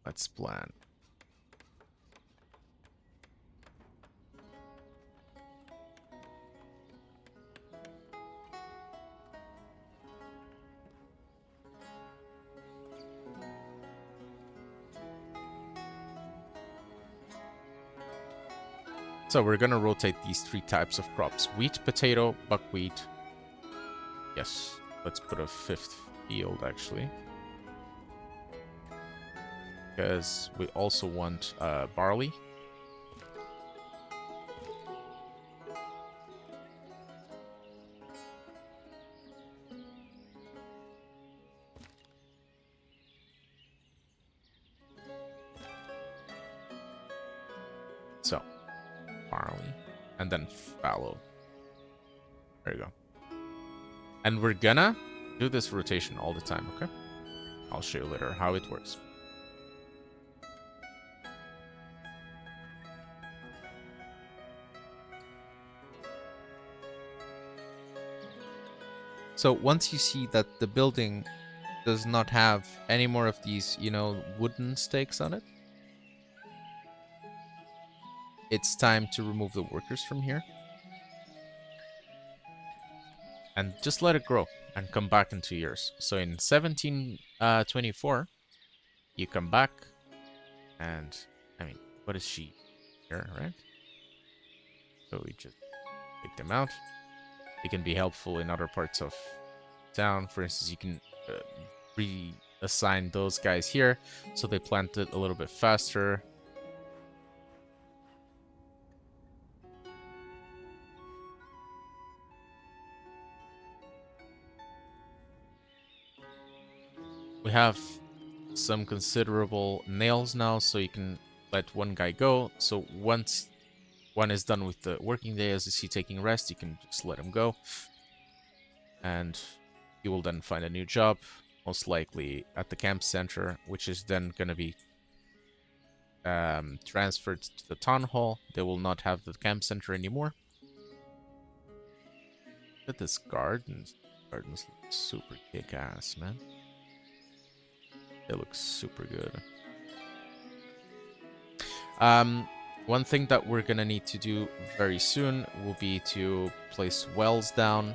Let's plan. So we're gonna rotate these 3 types of crops: wheat, potato, buckwheat. Yes, let's put a 5th field actually, because we also want barley. So, barley, and then fallow. There you go. And we're gonna do this rotation all the time, okay? I'll show you later how it works. So once you see that the building does not have any more of these, you know, wooden stakes on it, it's time to remove the workers from here. And just let it grow and come back in 2 years. So in 1724, you come back and, I mean, what is she? Here, right? So we just take them out. They can be helpful in other parts of town. For instance, you can reassign those guys here so they plant it a little bit faster. We have some considerable nails now, so you can let one guy go. So once one is done with the working day, as you see taking rest, you can just let him go. And you will then find a new job, most likely at the camp center, which is then going to be transferred to the town hall. They will not have the camp center anymore. Look at this garden. Gardens look super kick-ass, man. They look super good. One thing that we're gonna need to do very soon will be to place wells down.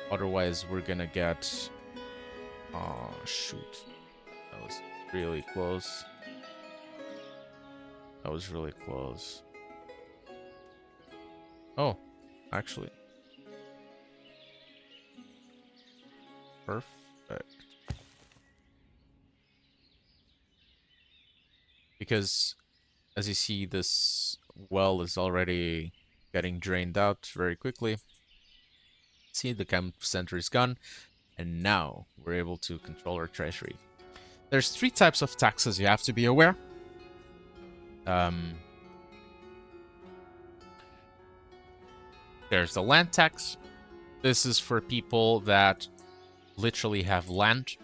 Otherwise, we're gonna get... Oh, shoot. That was really close. That was really close. Oh, actually. Perfect. Because, as you see, this well is already getting drained out very quickly. See, the camp center is gone. And now we're able to control our treasury. There's 3 types of taxes you have to be aware. There's the land tax. This is for people that literally have land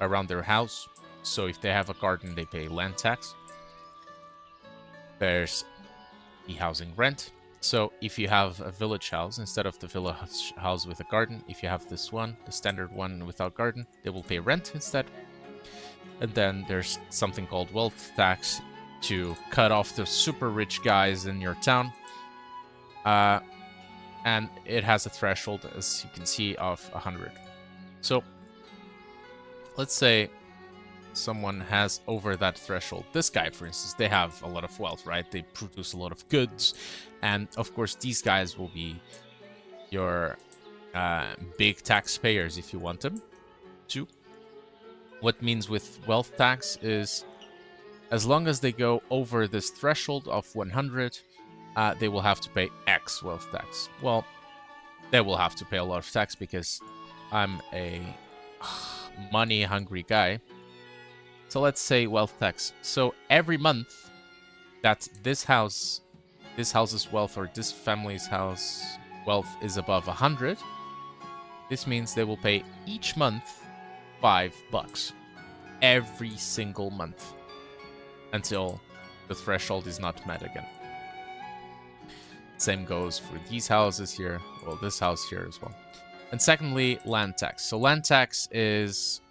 around their house. So if they have a garden, they pay land tax. There's the housing rent. So if you have a village house, instead of the village house with a garden, if you have this one, the standard one without garden, they will pay rent instead. And then there's something called wealth tax to cut off the super rich guys in your town. And it has a threshold, as you can see, of 100. So let's say someone has over that threshold. This guy, for instance, they have a lot of wealth, right? They produce a lot of goods. And of course, these guys will be your big taxpayers if you want them to. What means with wealth tax is as long as they go over this threshold of 100, they will have to pay X wealth tax. Well, they will have to pay a lot of tax because I'm a money-hungry guy. So let's say wealth tax. So every month that this house's wealth or this family's house wealth is above 100, this means they will pay each month $5 every single month until the threshold is not met again. Same goes for these houses here, well, this house here as well. And secondly, land tax. So land tax is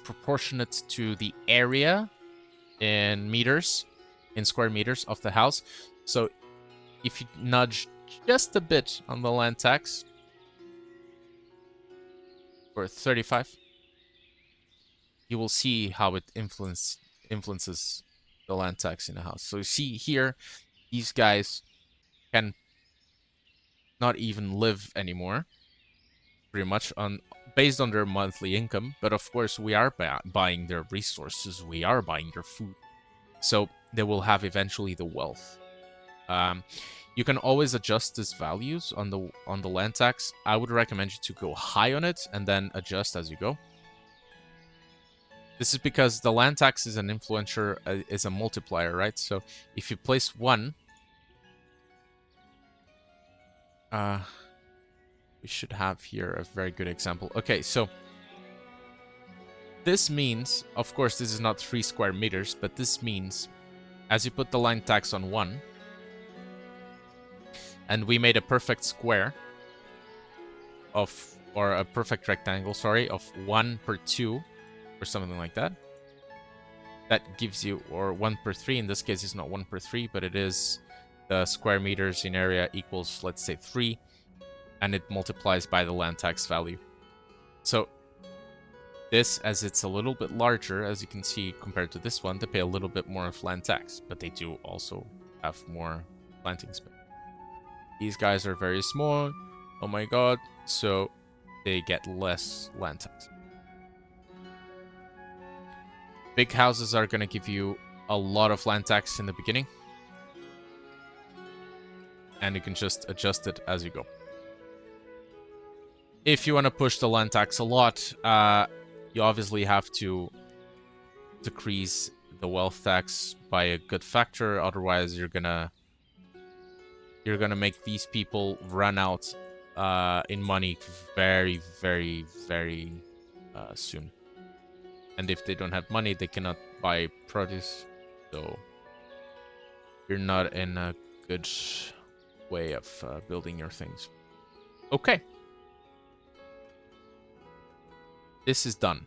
proportionate to the area in meters, in square meters of the house. So if you nudge just a bit on the land tax for 35, you will see how it influences the land tax in a house. So you see here, these guys can not even live anymore, pretty much based on their monthly income. But of course, we are buying their resources, we are buying their food, so they will have eventually the wealth. You can always adjust these values on the land tax. I would recommend you to go high on it and then adjust as you go. This is because the land tax is an influencer, is a multiplier, right? So if you place 1, we should have here a very good example. Okay, so this means, of course, this is not 3 square meters, but this means as you put the land tax on 1, and we made a perfect square of, or a perfect rectangle, sorry, of 1 per 2, or something like that. That gives you, or 1 per 3, in this case it's not 1 per 3, but it is the square meters in area equals, let's say, 3, and it multiplies by the land tax value. So this, as it's a little bit larger, as you can see, compared to this one, they pay a little bit more of land tax, but they do also have more planting space. These guys are very small, oh my god, so they get less land tax. Big houses are going to give you a lot of land tax in the beginning, and you can just adjust it as you go. If you want to push the land tax a lot, you obviously have to decrease the wealth tax by a good factor. Otherwise, you're gonna make these people run out in money very, very, very soon. And if they don't have money, they cannot buy produce. So you're not in a good way of building your things. Okay. This is done.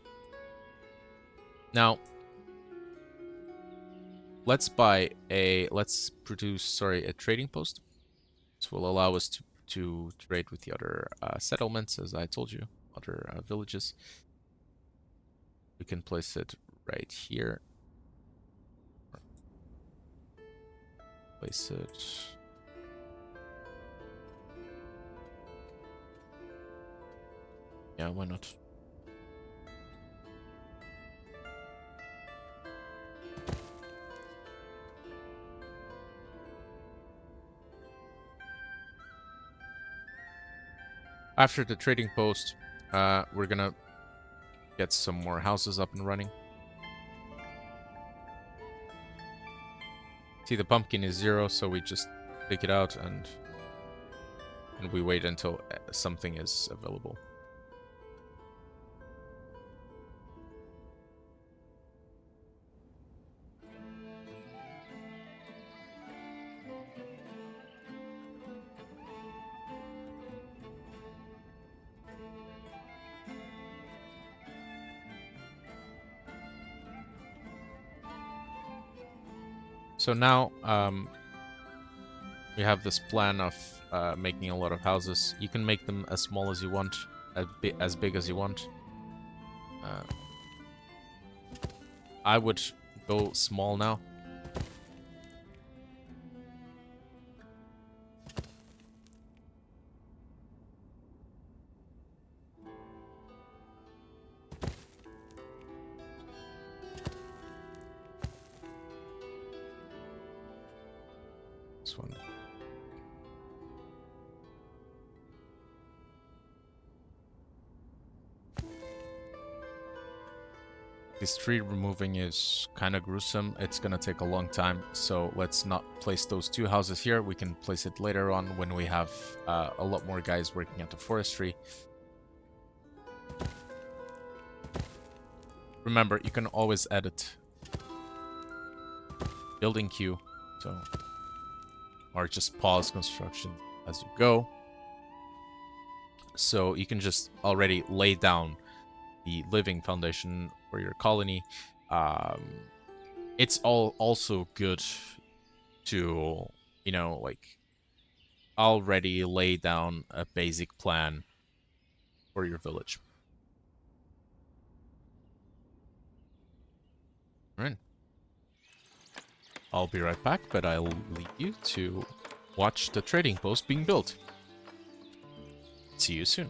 Now, let's produce a trading post. This will allow us to trade with the other settlements, as I told you, other villages. We can place it right here. Place it. Yeah, why not? After the trading post, we're gonna get some more houses up and running. See, the pumpkin is 0, so we just pick it out and we wait until something is available. So now we have this plan of making a lot of houses. You can make them as small as you want, as big as you want. I would go small now. This one. This tree removing is kind of gruesome. It's gonna take a long time, so let's not place those 2 houses here. We can place it later on when we have a lot more guys working at the forestry. Remember, you can always edit building queue, so or just pause construction as you go. So you can just already lay down the living foundation for your colony. It's also good to, you know, like already lay down a basic plan for your village. All right. I'll be right back, but I'll leave you to watch the trading post being built. See you soon.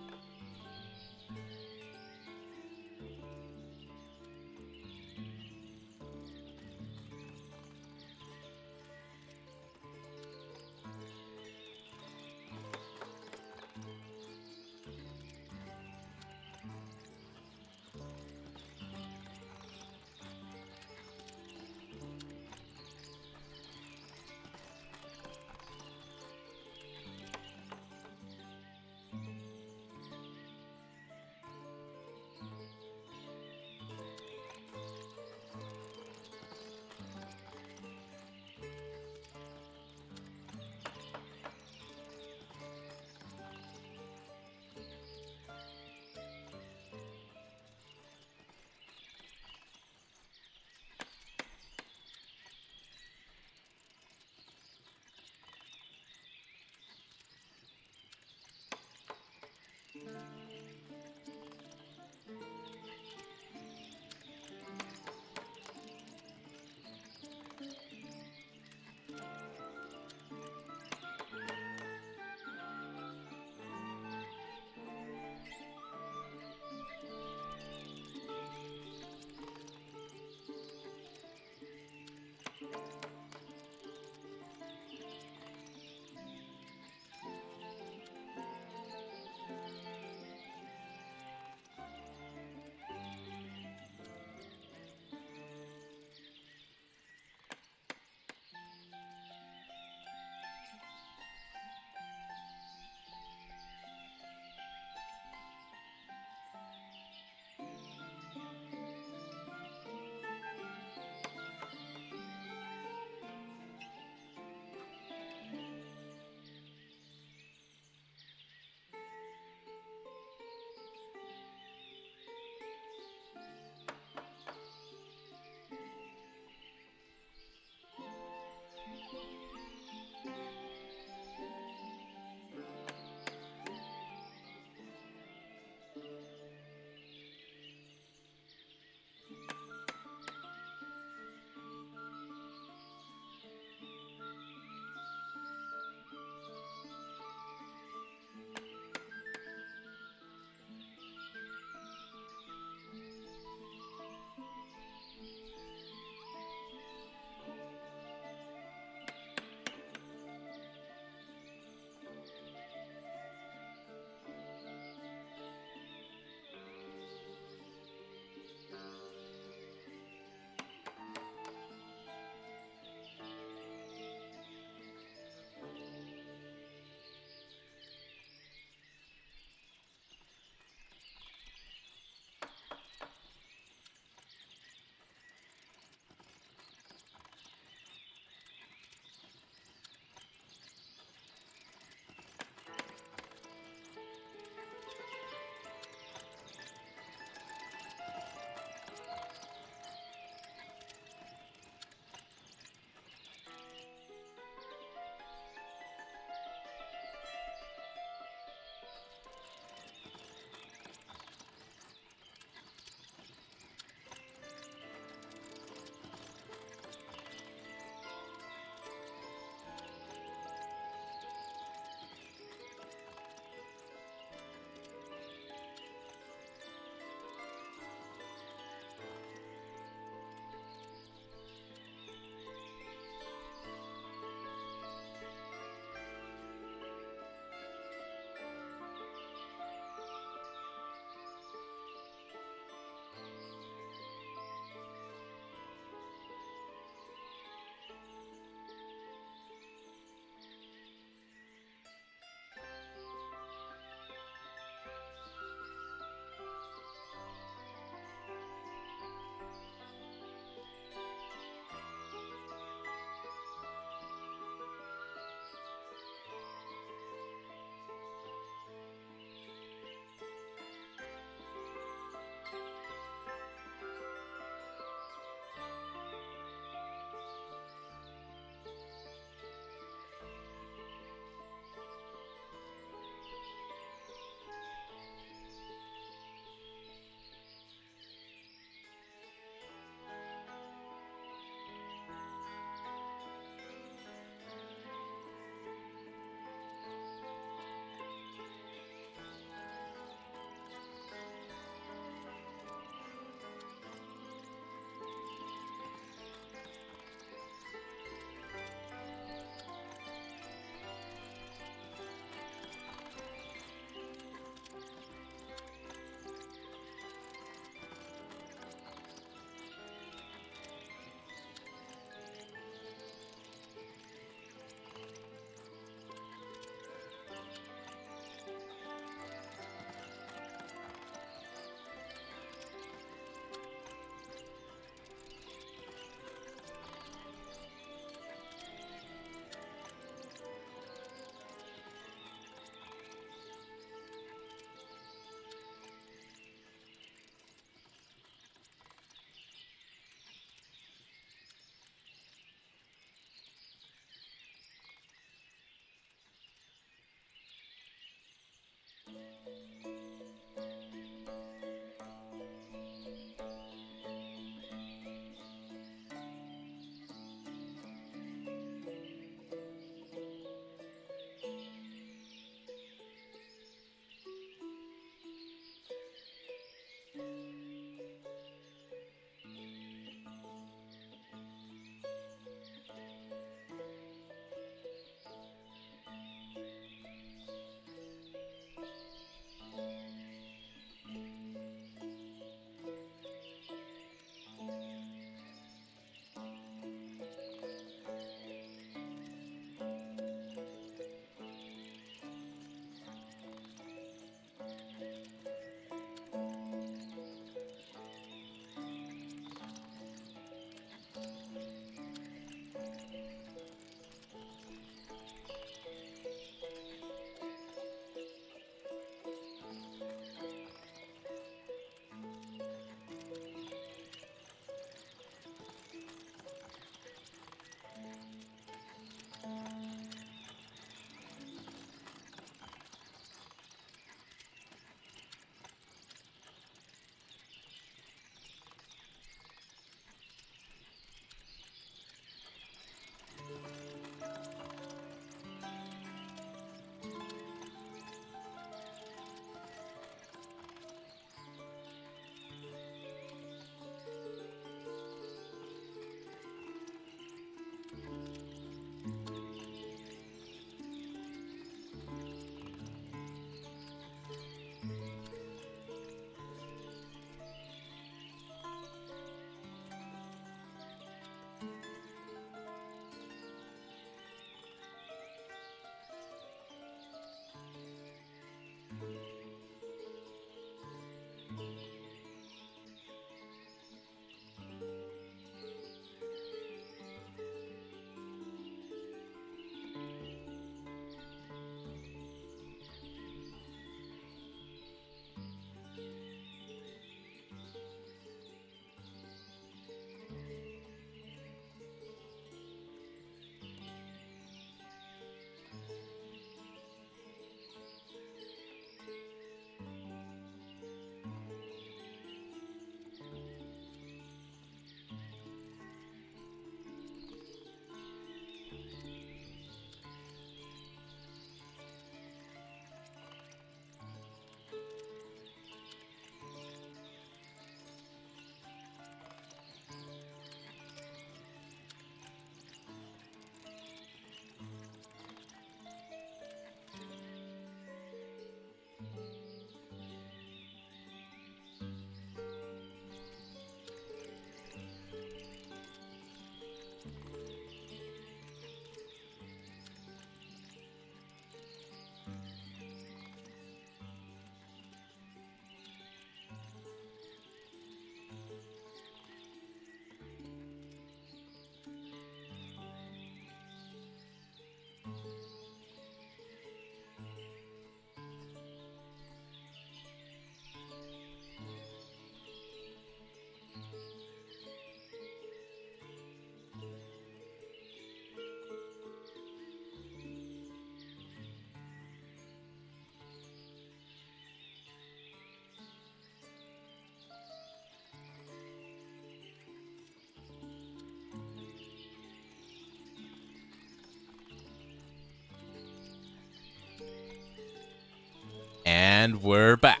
And we're back.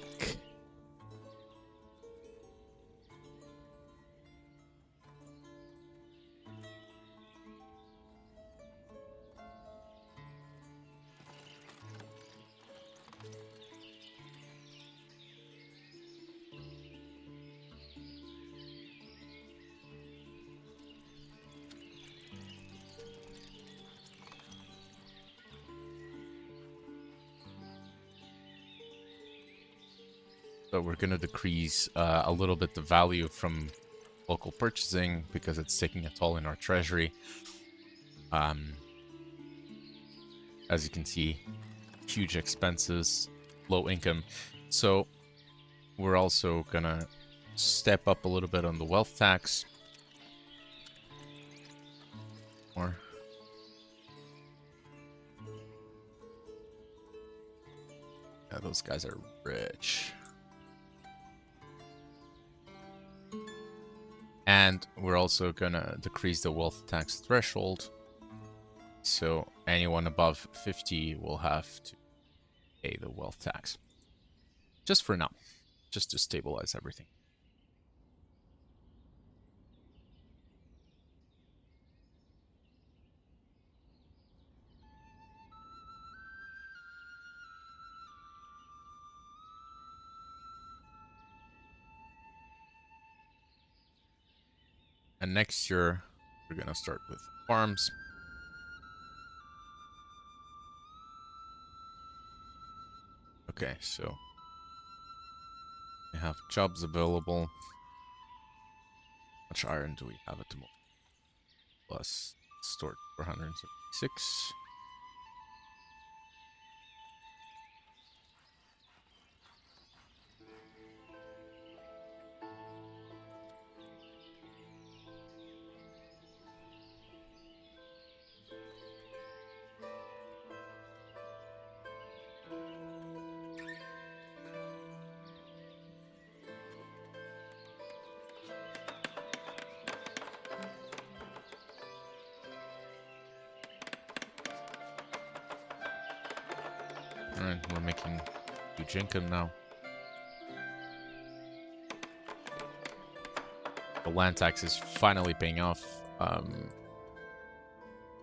So we're going to decrease a little bit the value from local purchasing because it's taking a toll in our treasury. As you can see, huge expenses, low income. So we're also going to step up a little bit on the wealth tax. Or yeah, those guys are rich. And we're also gonna decrease the wealth tax threshold. So anyone above 50 will have to pay the wealth tax. Just for now. Just to stabilize everything. And next year, we're gonna start with farms. Okay, so we have jobs available. How much iron do we have at the moment? Plus stored 476. Alright, we're making huge income now. The land tax is finally paying off.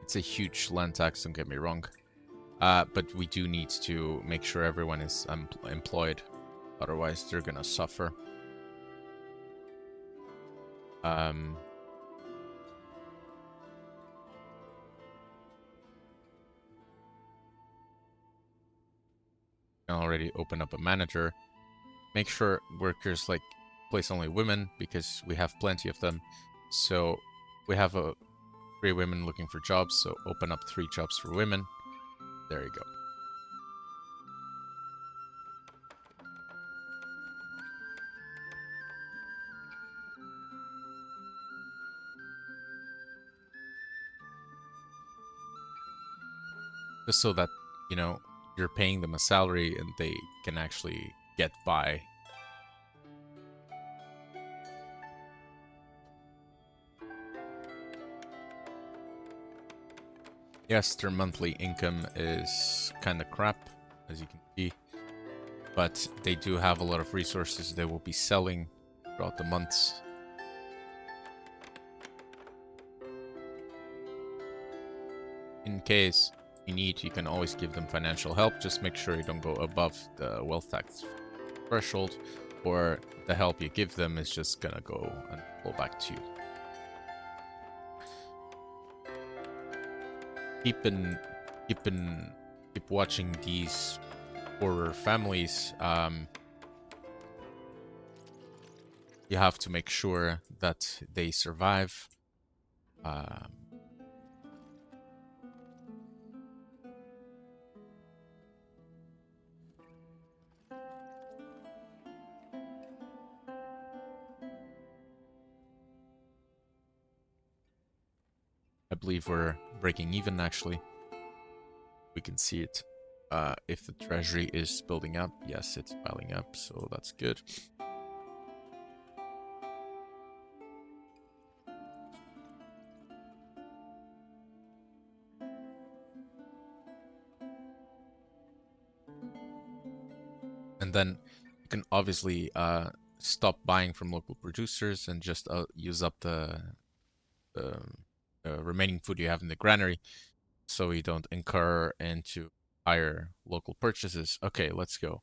It's a huge land tax, don't get me wrong. But we do need to make sure everyone is employed. Otherwise, they're gonna suffer. Can already open up a manager. Make sure workers place only women because we have plenty of them. So we have 3 women looking for jobs, so open up 3 jobs for women. There you go. Just so that, you know, you're paying them a salary and they can actually get by. Yes, their monthly income is kind of crap, as you can see. But they do have a lot of resources they will be selling throughout the months. In case you need, you can always give them financial help. Just make sure you don't go above the wealth tax threshold, or the help you give them is just gonna go and flow back to you. Keep watching these poorer families. You have to make sure that they survive. I believe we're breaking even, actually. We can see it. If the treasury is building up, yes, it's piling up, so that's good. And And then you can obviously stop buying from local producers and just use up the remaining food you have in the granary, so you don't incur into higher local purchases. Okay, let's go.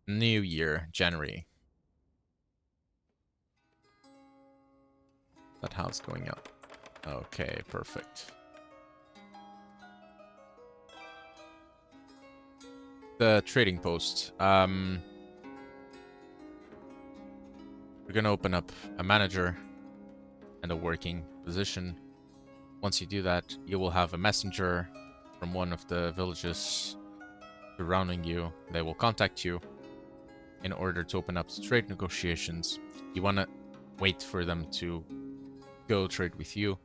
New year, January. That house going up. Okay, perfect. The trading post. We're gonna open up a manager and a working position. Once you do that, you will have a messenger from one of the villages surrounding you. They will contact you in order to open up the trade negotiations. You want to wait for them to go trade with you,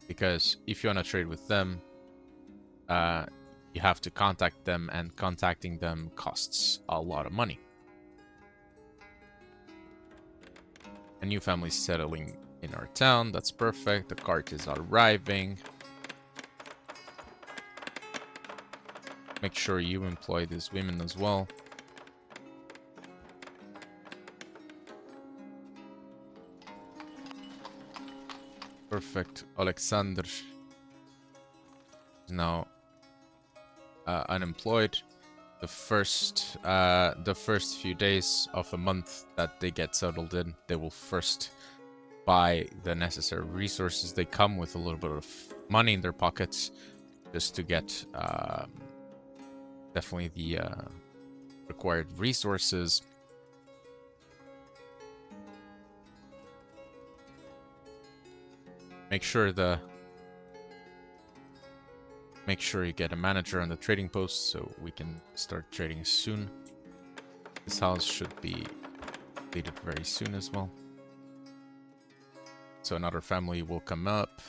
because if you want to trade with them, you have to contact them, and contacting them costs a lot of money. A new family settling in our town. That's perfect. The cart is arriving. Make sure you employ these women as well. Perfect. Alexander is now unemployed. The first few days of a month that they get settled in, they will first buy the necessary resources. They come with a little bit of money in their pockets just to get definitely the required resources. Make sure you get a manager on the trading post so we can start trading soon. This house should be completed very soon as well. So another family will come up.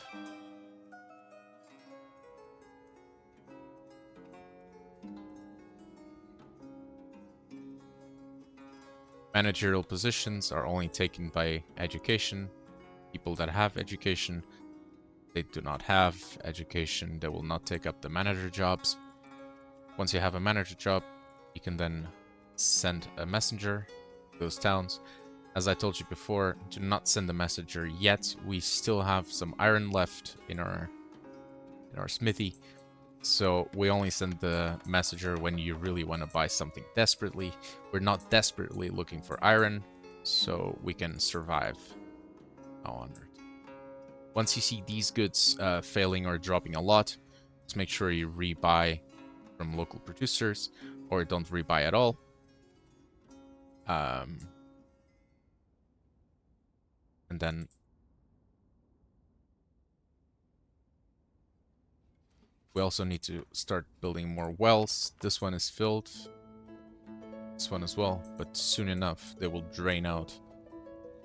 Managerial positions are only taken by education. People that have education, they do not have education, they will not take up the manager jobs. Once you have a manager job, you can then send a messenger to those towns. As I told you before, do not send the messenger yet. We still have some iron left in our smithy, so we only send the messenger when you really want to buy something desperately. We're not desperately looking for iron, so we can survive onward. Once you see these goods failing or dropping a lot, just make sure you rebuy from local producers, or don't rebuy at all. And then we also need to start building more wells. This one is filled. This one as well, but soon enough they will drain out,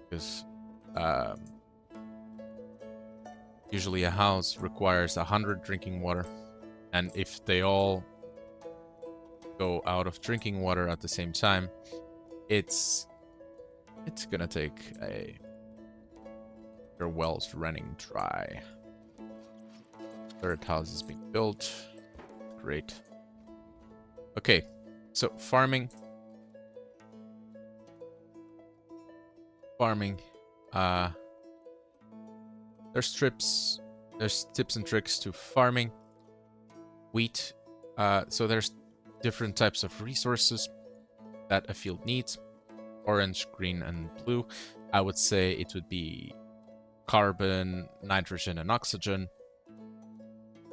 because usually a house requires 100 drinking water, and if they all go out of drinking water at the same time, it's gonna take their wells running dry. Third house is being built. Great. Okay, so farming. There's tips and tricks to farming wheat. So there's different types of resources that a field needs: orange, green, and blue. I would say it would be carbon, nitrogen, and oxygen.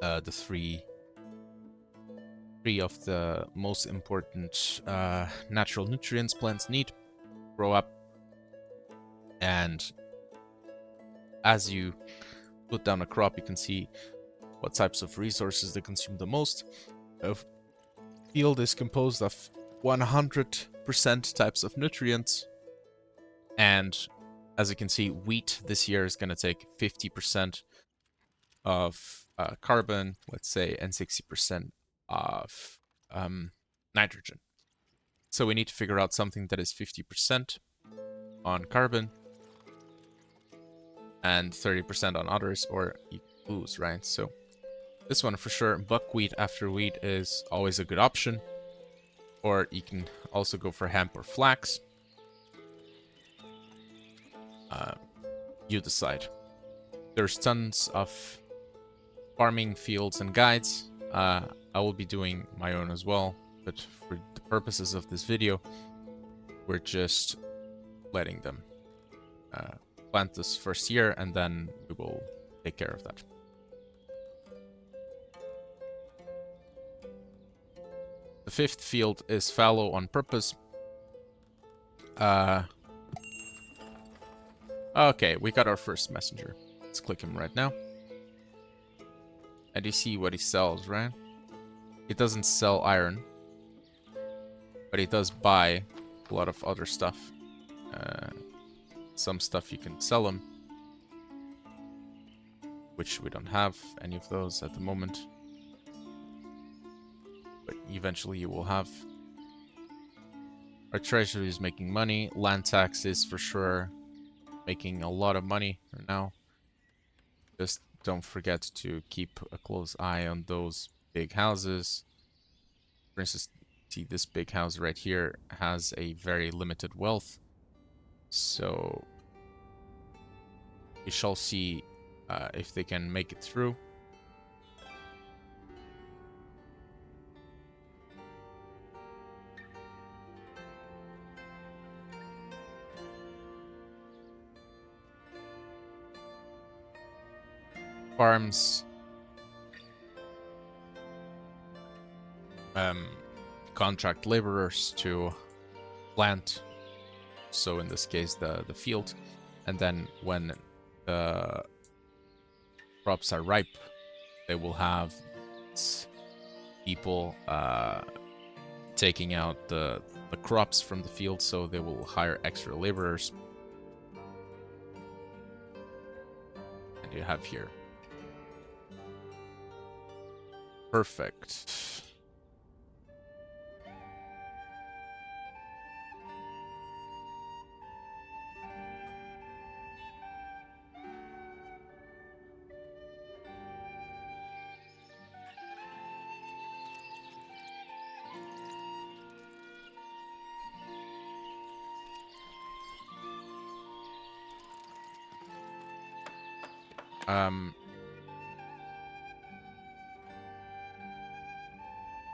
The three of the most important natural nutrients plants need grow up. And as you put down a crop, you can see what types of resources they consume the most. A field is composed of 100% types of nutrients, and as you can see, wheat this year is going to take 50% of carbon, let's say, and 60% of nitrogen. So we need to figure out something that is 50% on carbon and 30% on others, or you lose, right? So this one for sure. Buckwheat after wheat is always a good option. Or you can also go for hemp or flax. You decide. There's tons of farming fields and guides. I will be doing my own as well, but for the purposes of this video, we're just letting them plant this first year, and then we will take care of that. The 5th field is fallow on purpose. Okay, we got our first messenger. Let's click him right now. And you see what he sells, right? He doesn't sell iron, but he does buy a lot of other stuff. Some stuff you can sell him, which we don't have any of those at the moment. But eventually you will have. Our treasury is making money. Land tax is for sure making a lot of money right now. Just don't forget to keep a close eye on those big houses. For instance, see this big house right here has a very limited wealth. So we shall see if they can make it through. Farms, contract laborers to plant, so in this case the field, and then when the crops are ripe, they will have people taking out the crops from the field, so they will hire extra laborers. And you have here. Perfect.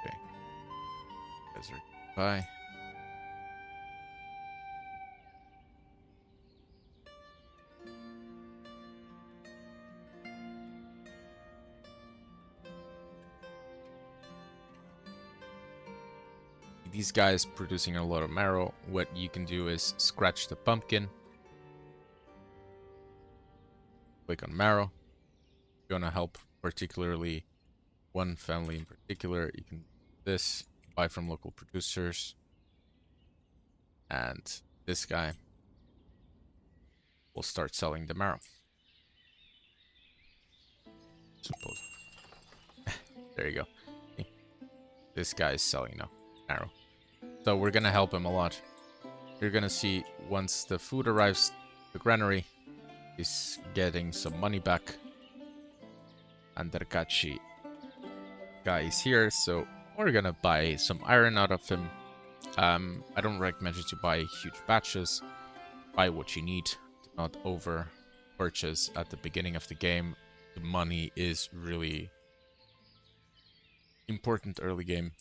Okay. Desert. Bye. These guys producing a lot of marrow. What you can do is scratch the pumpkin. Click on marrow. If you want to help particularly one family in particular, you can do this, buy from local producers. And this guy will start selling the marrow. Suppose. There you go. This guy is selling now marrow. So we're gonna help him a lot. You're gonna see once the food arrives, the granary is getting some money back. And the Derkachi guy is here, so we're gonna buy some iron out of him. I don't recommend you to buy huge batches. Buy what you need. Do not over purchase at the beginning of the game. The money is really important early game.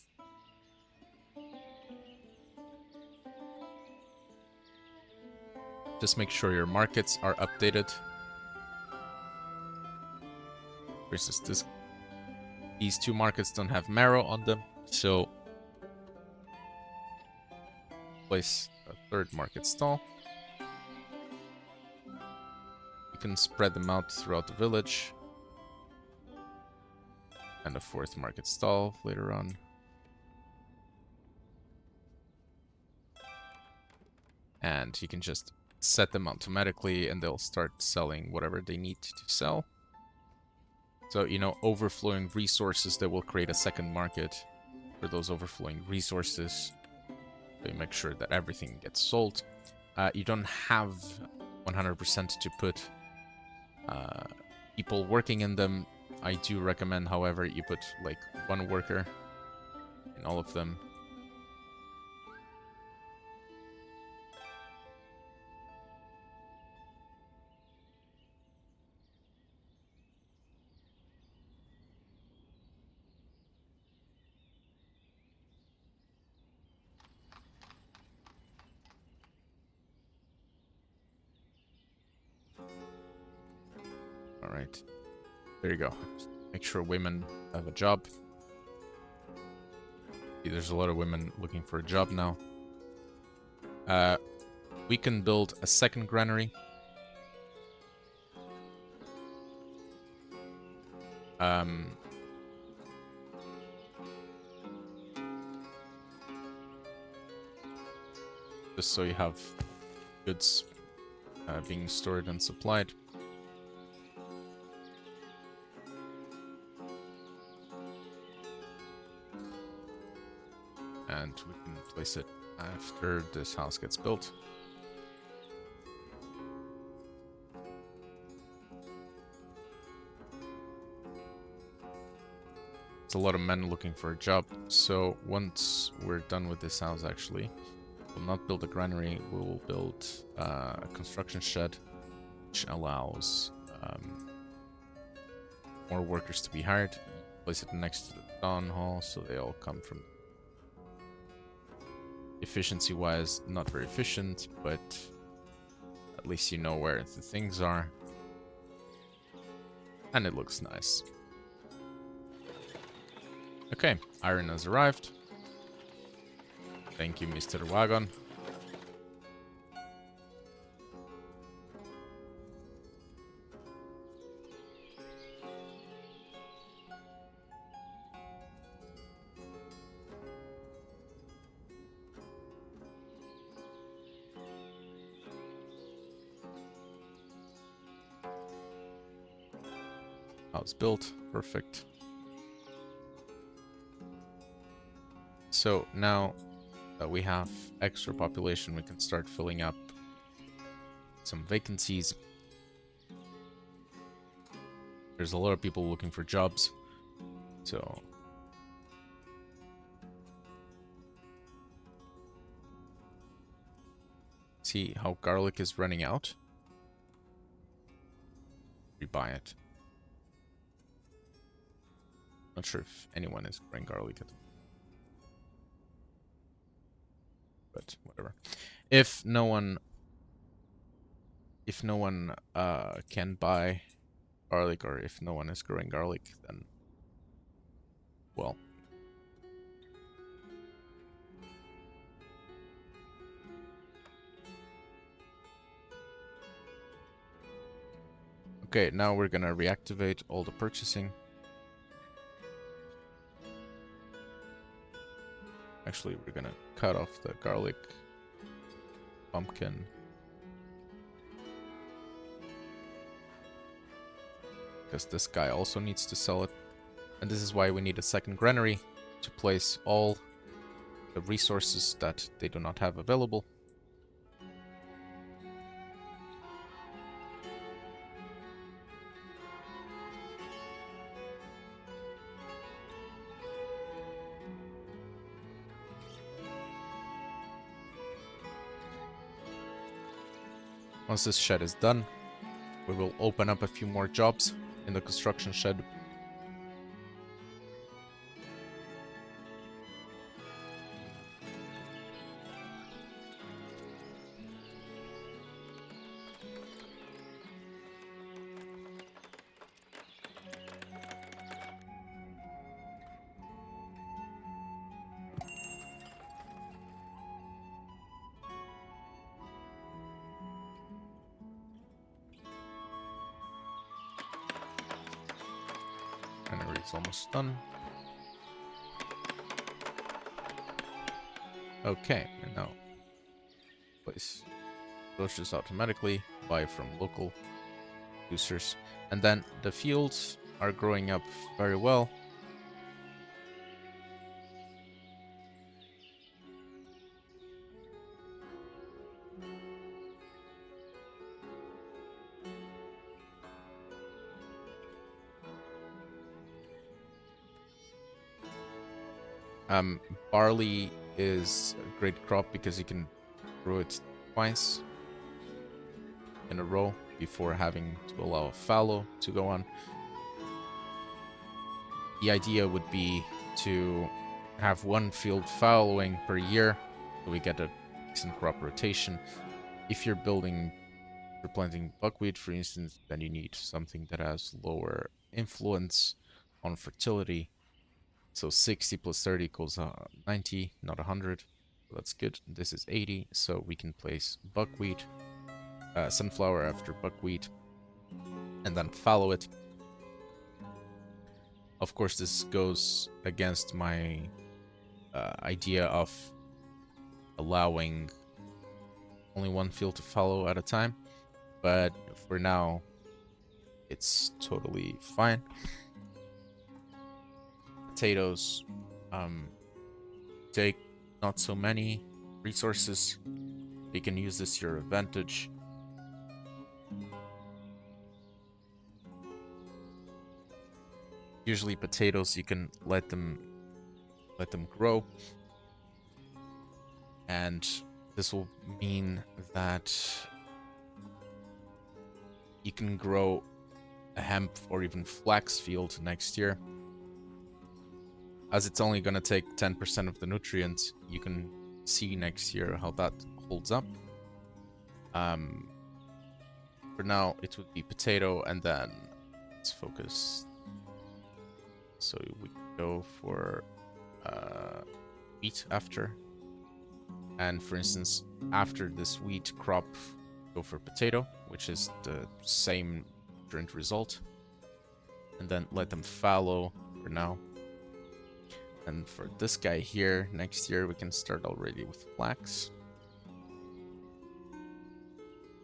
Just make sure your markets are updated. For instance, these two markets don't have marrow on them, so place a third market stall. You can spread them out throughout the village. And a fourth market stall later on. And you can just set them automatically and they'll start selling whatever they need to sell. So, you know, overflowing resources, that will create a second market for those overflowing resources. So you make sure that everything gets sold. You don't have 100% to put people working in them. I do recommend, however, you put like one worker in all of them. Right. There you go. Just make sure women have a job. See, there's a lot of women looking for a job now. We can build a second granary. Just so you have goods being stored and supplied. And we can place it after this house gets built. It's a lot of men looking for a job, so once we're done with this house, actually, we'll not build a granary, we will build a construction shed, which allows more workers to be hired. Place it next to the town hall, so they all come from... Efficiency-wise, not very efficient, but at least you know where the things are. And it looks nice. Okay, iron has arrived. Thank you, Mr. Wagon. House built. Perfect. So now that we have extra population, we can start filling up some vacancies. There's a lot of people looking for jobs, so see how garlic is running out. Rebuy it. Not sure if anyone is growing garlic at the moment. But whatever. If no one can buy garlic, or if no one is growing garlic, then well, okay, now we're gonna reactivate all the purchasing. Actually, we're gonna cut off the garlic, pumpkin, because this guy also needs to sell it. And this is why we need a second granary to place all the resources that they do not have available. Once this shed is done, we will open up a few more jobs in the construction shed. It's almost done. Okay, and now place groceries automatically, buy from local producers, and then the fields are growing up very well. Barley is a great crop because you can grow it twice in a row before having to allow a fallow to go on. The idea would be to have one field fallowing per year, so we get a decent crop rotation. If you're building For planting buckwheat, for instance, then you need something that has lower influence on fertility. So 60 plus 30 equals 90, not 100. That's good. This is 80, so we can place buckwheat, sunflower after buckwheat, and then fallow it. Of course, this goes against my idea of allowing only one field to fallow at a time, but for now, it's totally fine. Potatoes take not so many resources. You can use this to your advantage. Usually potatoes you can let them grow, and this will mean that you can grow a hemp or even flax field next year. As it's only going to take 10% of the nutrients, you can see next year how that holds up. For now, it would be potato, and then let's focus. So we can go for wheat after. And for instance, after this wheat crop, go for potato, which is the same different result. And then let them fallow for now. And for this guy here, next year we can start already with flax.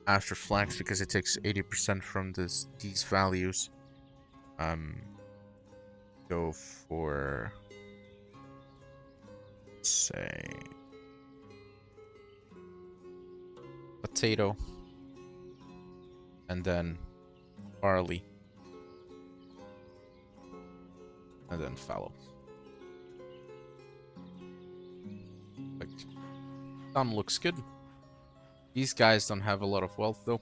After flax, because it takes 80% from these values, go for, let's say, potato, and then barley, and then fallow. Some looks good. These guys don't have a lot of wealth though.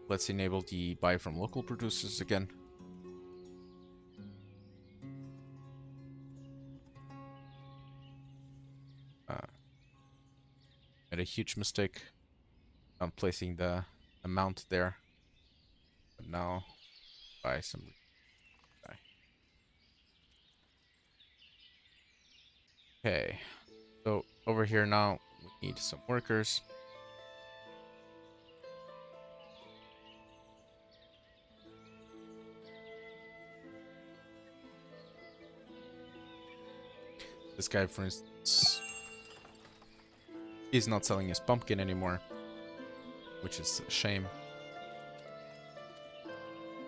Let's enable the buy from local producers again. Made a huge mistake on placing the amount there. But now buy some. Okay, so over here now we need some workers. This guy, for instance, is not selling his pumpkin anymore, which is a shame.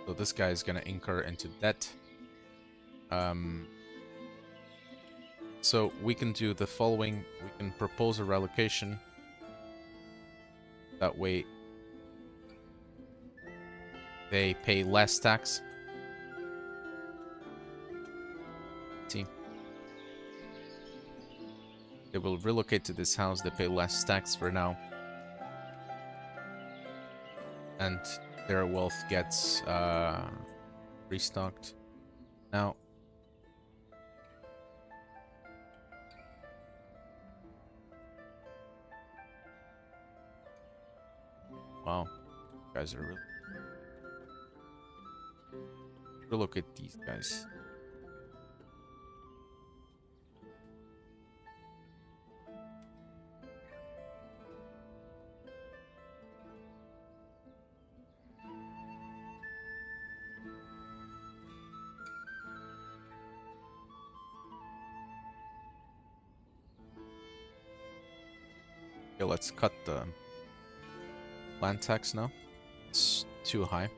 So this guy is gonna incur into debt. So we can do the following. We can propose a relocation. That way they pay less tax. See? They will relocate to this house. They pay less tax for now. And their wealth gets restocked. Now, wow, you guys are really... Look at these guys. Okay, let's cut the land tax now. It's too high.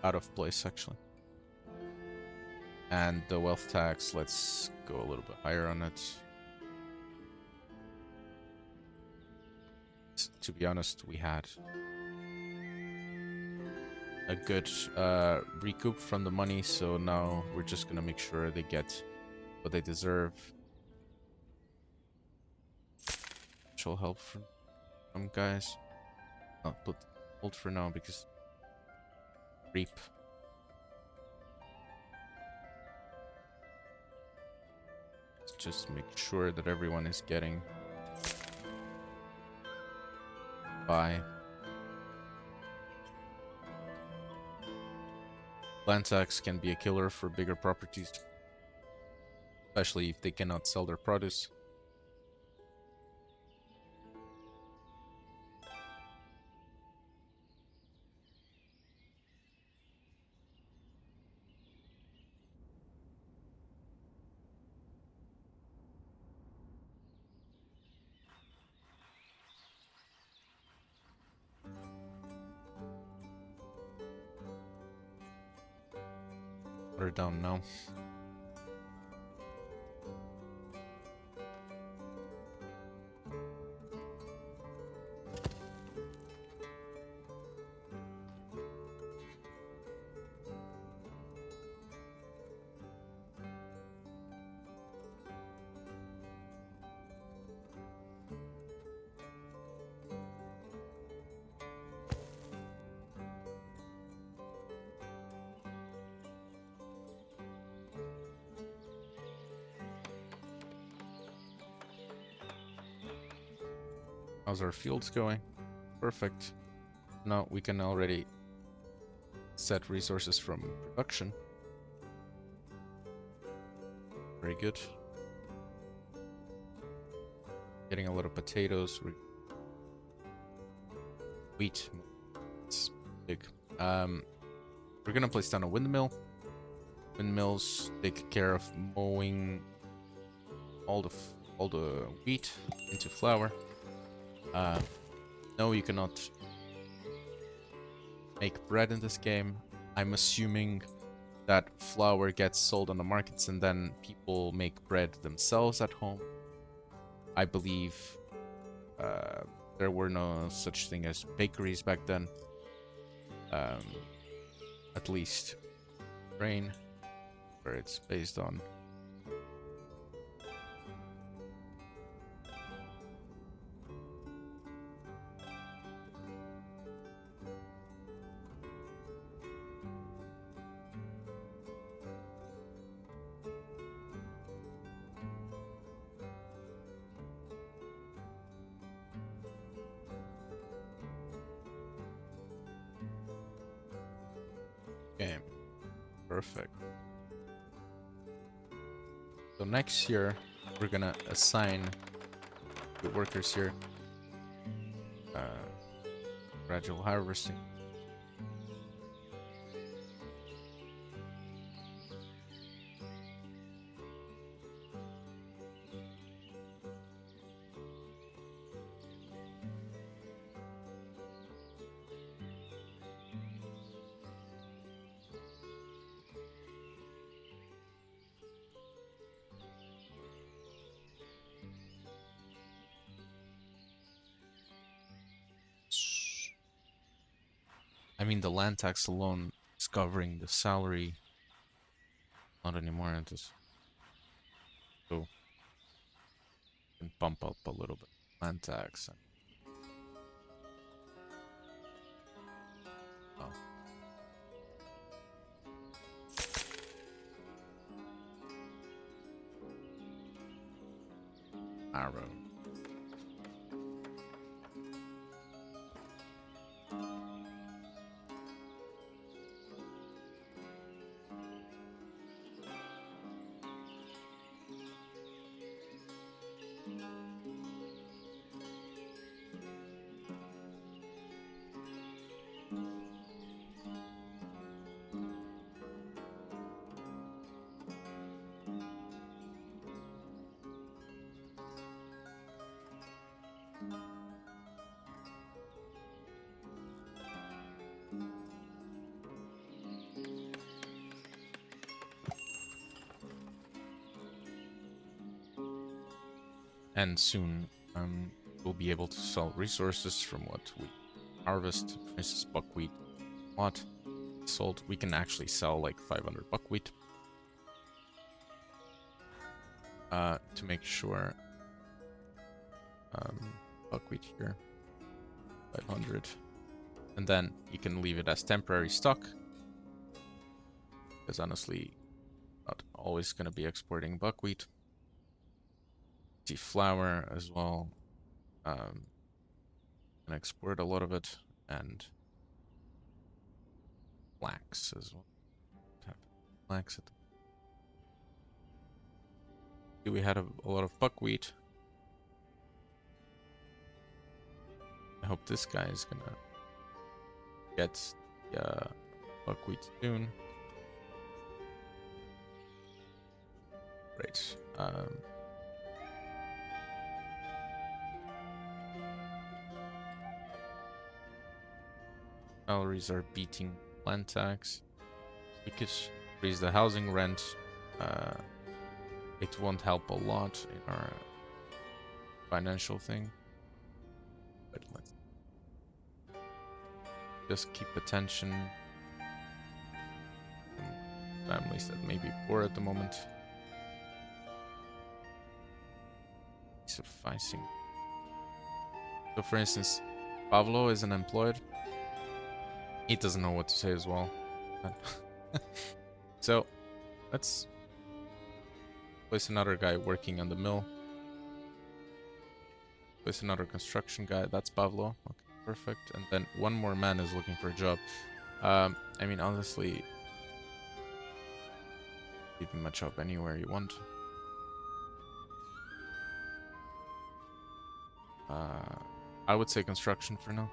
Out of place, actually. And the wealth tax, let's go a little bit higher on it. To be honest, we had a good recoup from the money, so now we're just gonna make sure they get what they deserve. She'll help from some guys. I'll put hold for now because reap. just make sure that everyone is getting by. Land tax can be a killer for bigger properties, especially if they cannot sell their produce. Water down now. How's our fields going? Perfect. Now we can already set resources from production. Very good. Getting a lot of potatoes. Wheat. It's big. We're gonna place down a windmill. Windmills take care of mowing all the wheat into flour. No, you cannot make bread in this game. I'm assuming that flour gets sold on the markets and then people make bread themselves at home. I believe there were no such thing as bakeries back then. At least grain, where it's based on. Okay, perfect. So next year, we're gonna assign the workers here gradual harvesting. I mean, the land tax alone is covering the salary. Not anymore. It is. So, can bump up a little bit. Land tax. Oh. Arrow. And soon, we'll be able to sell resources from what we harvest. For instance, buckwheat. What sold? We can actually sell like 500 buckwheat. To make sure. Buckwheat here. 500. And then you can leave it as temporary stock. Because honestly, not always going to be exporting buckwheat. See flour as well. Can export a lot of it, and flax as well. Flax. We had a lot of buckwheat. I hope this guy is gonna get buckwheat soon. Great. Salaries are beating land tax. We could raise the housing rent. It won't help a lot in our financial thing. But let's just keep attention. Families that may be poor at the moment. Sufficing. So for instance, Pavlo is unemployed. He doesn't know what to say as well. So let's place another guy working on the mill. Place another construction guy. That's Pavlo. Okay, perfect. And then one more man is looking for a job. I mean, honestly, give him a job anywhere you want. I would say construction for now.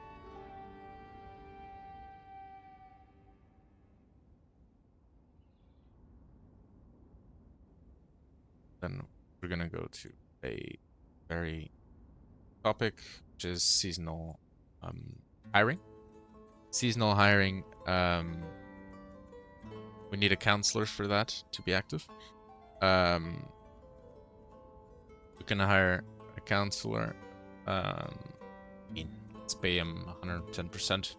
Then we're gonna go to a very topic, which is seasonal hiring. Seasonal hiring, we need a counselor for that to be active. We can hire a counselor. Let's pay him 110%.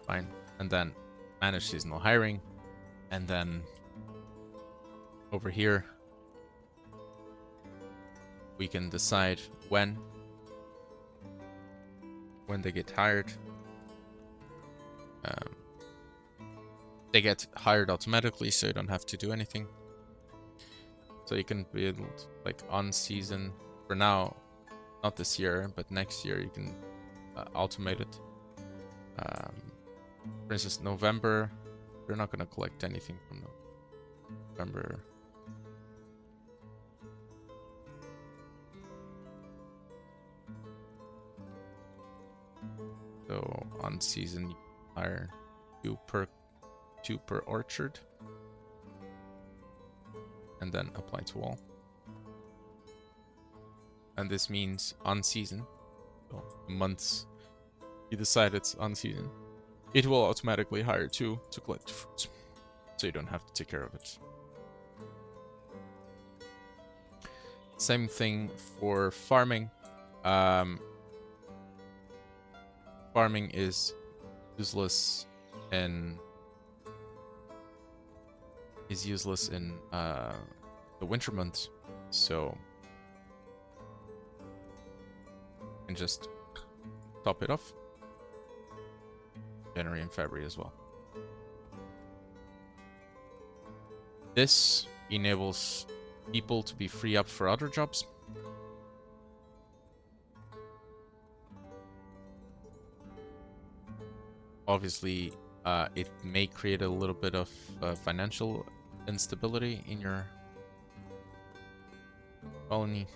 Fine. And then manage seasonal hiring. And then over here, we can decide when they get hired. They get hired automatically, so you don't have to do anything. So you can build like on season for now, not this year, but next year you can automate it. For instance, November, we're not going to collect anything from November. So on season, you hire two per orchard, and then apply to all. And this means on season, so months you decide it's on season, it will automatically hire two to collect fruits, so you don't have to take care of it. Same thing for farming. Farming is useless in the winter months, so you can just top it off. January and February as well. This enables people to be free up for other jobs. Obviously, it may create a little bit of financial instability in your colony.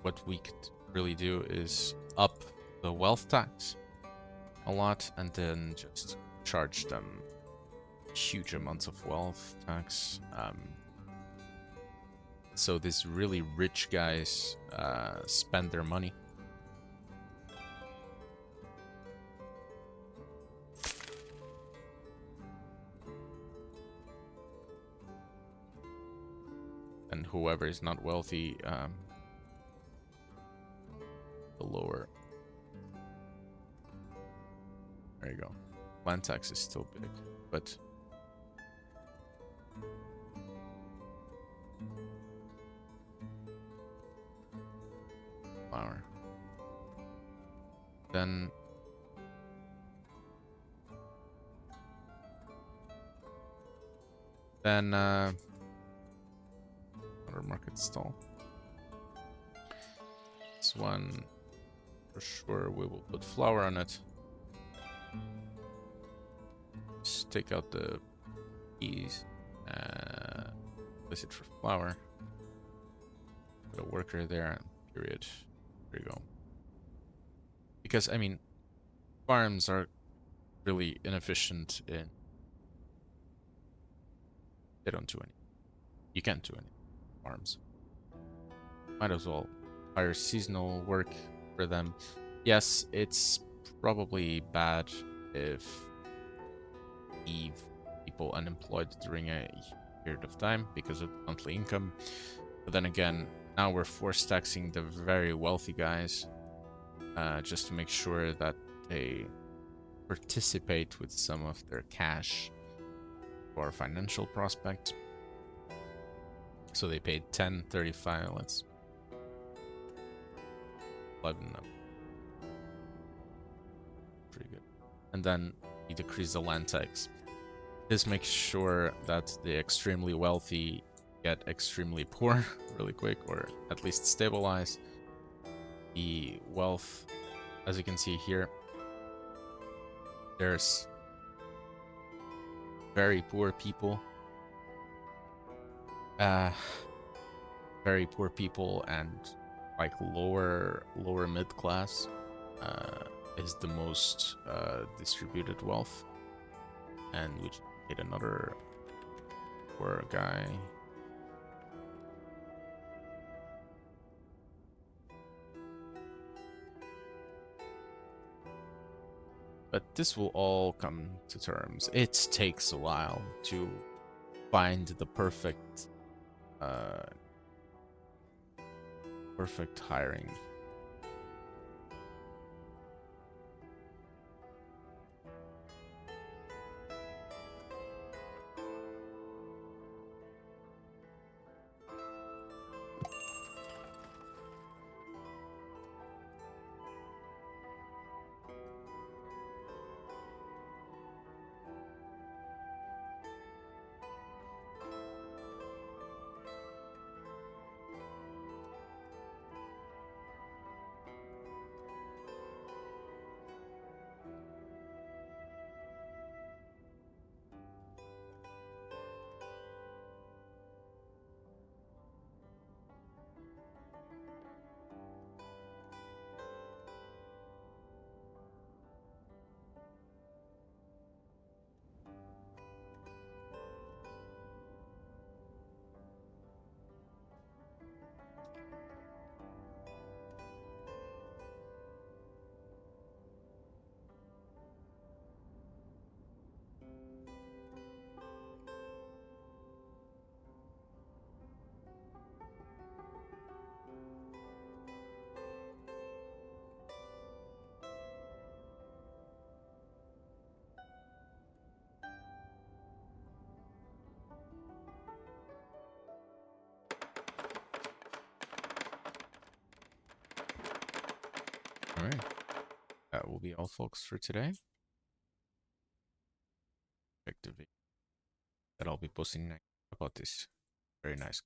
What we could really do is up the wealth tax a lot and then just charge them huge amounts of wealth tax. So these really rich guys spend their money. And whoever is not wealthy, the lower. There you go. Land tax is still big, but flour. Then another market stall. This one for sure we will put flour on it. Just take out the peas, place it for flour. Put a worker there, period. There you go. Because I mean, farms are really inefficient in. They don't do any. You can't do any farms. Might as well hire seasonal work for them. Yes, it's probably bad if leave people unemployed during a period of time because of monthly income. But then again, now we're force taxing the very wealthy guys just to make sure that they participate with some of their cash or financial prospects. So they paid 10, 35, let's 11 them. Pretty good. And then you decrease the land tax. This makes sure that the extremely wealthy get extremely poor really quick, or at least stabilize. The wealth, as you can see here, there's very poor people. Very poor people and like lower mid class is the most distributed wealth. And we just hit another poor guy. But this will all come to terms. It takes a while to find the perfect hiring. All right. That will be all, folks, for today. Activate that I'll be posting next about this very nice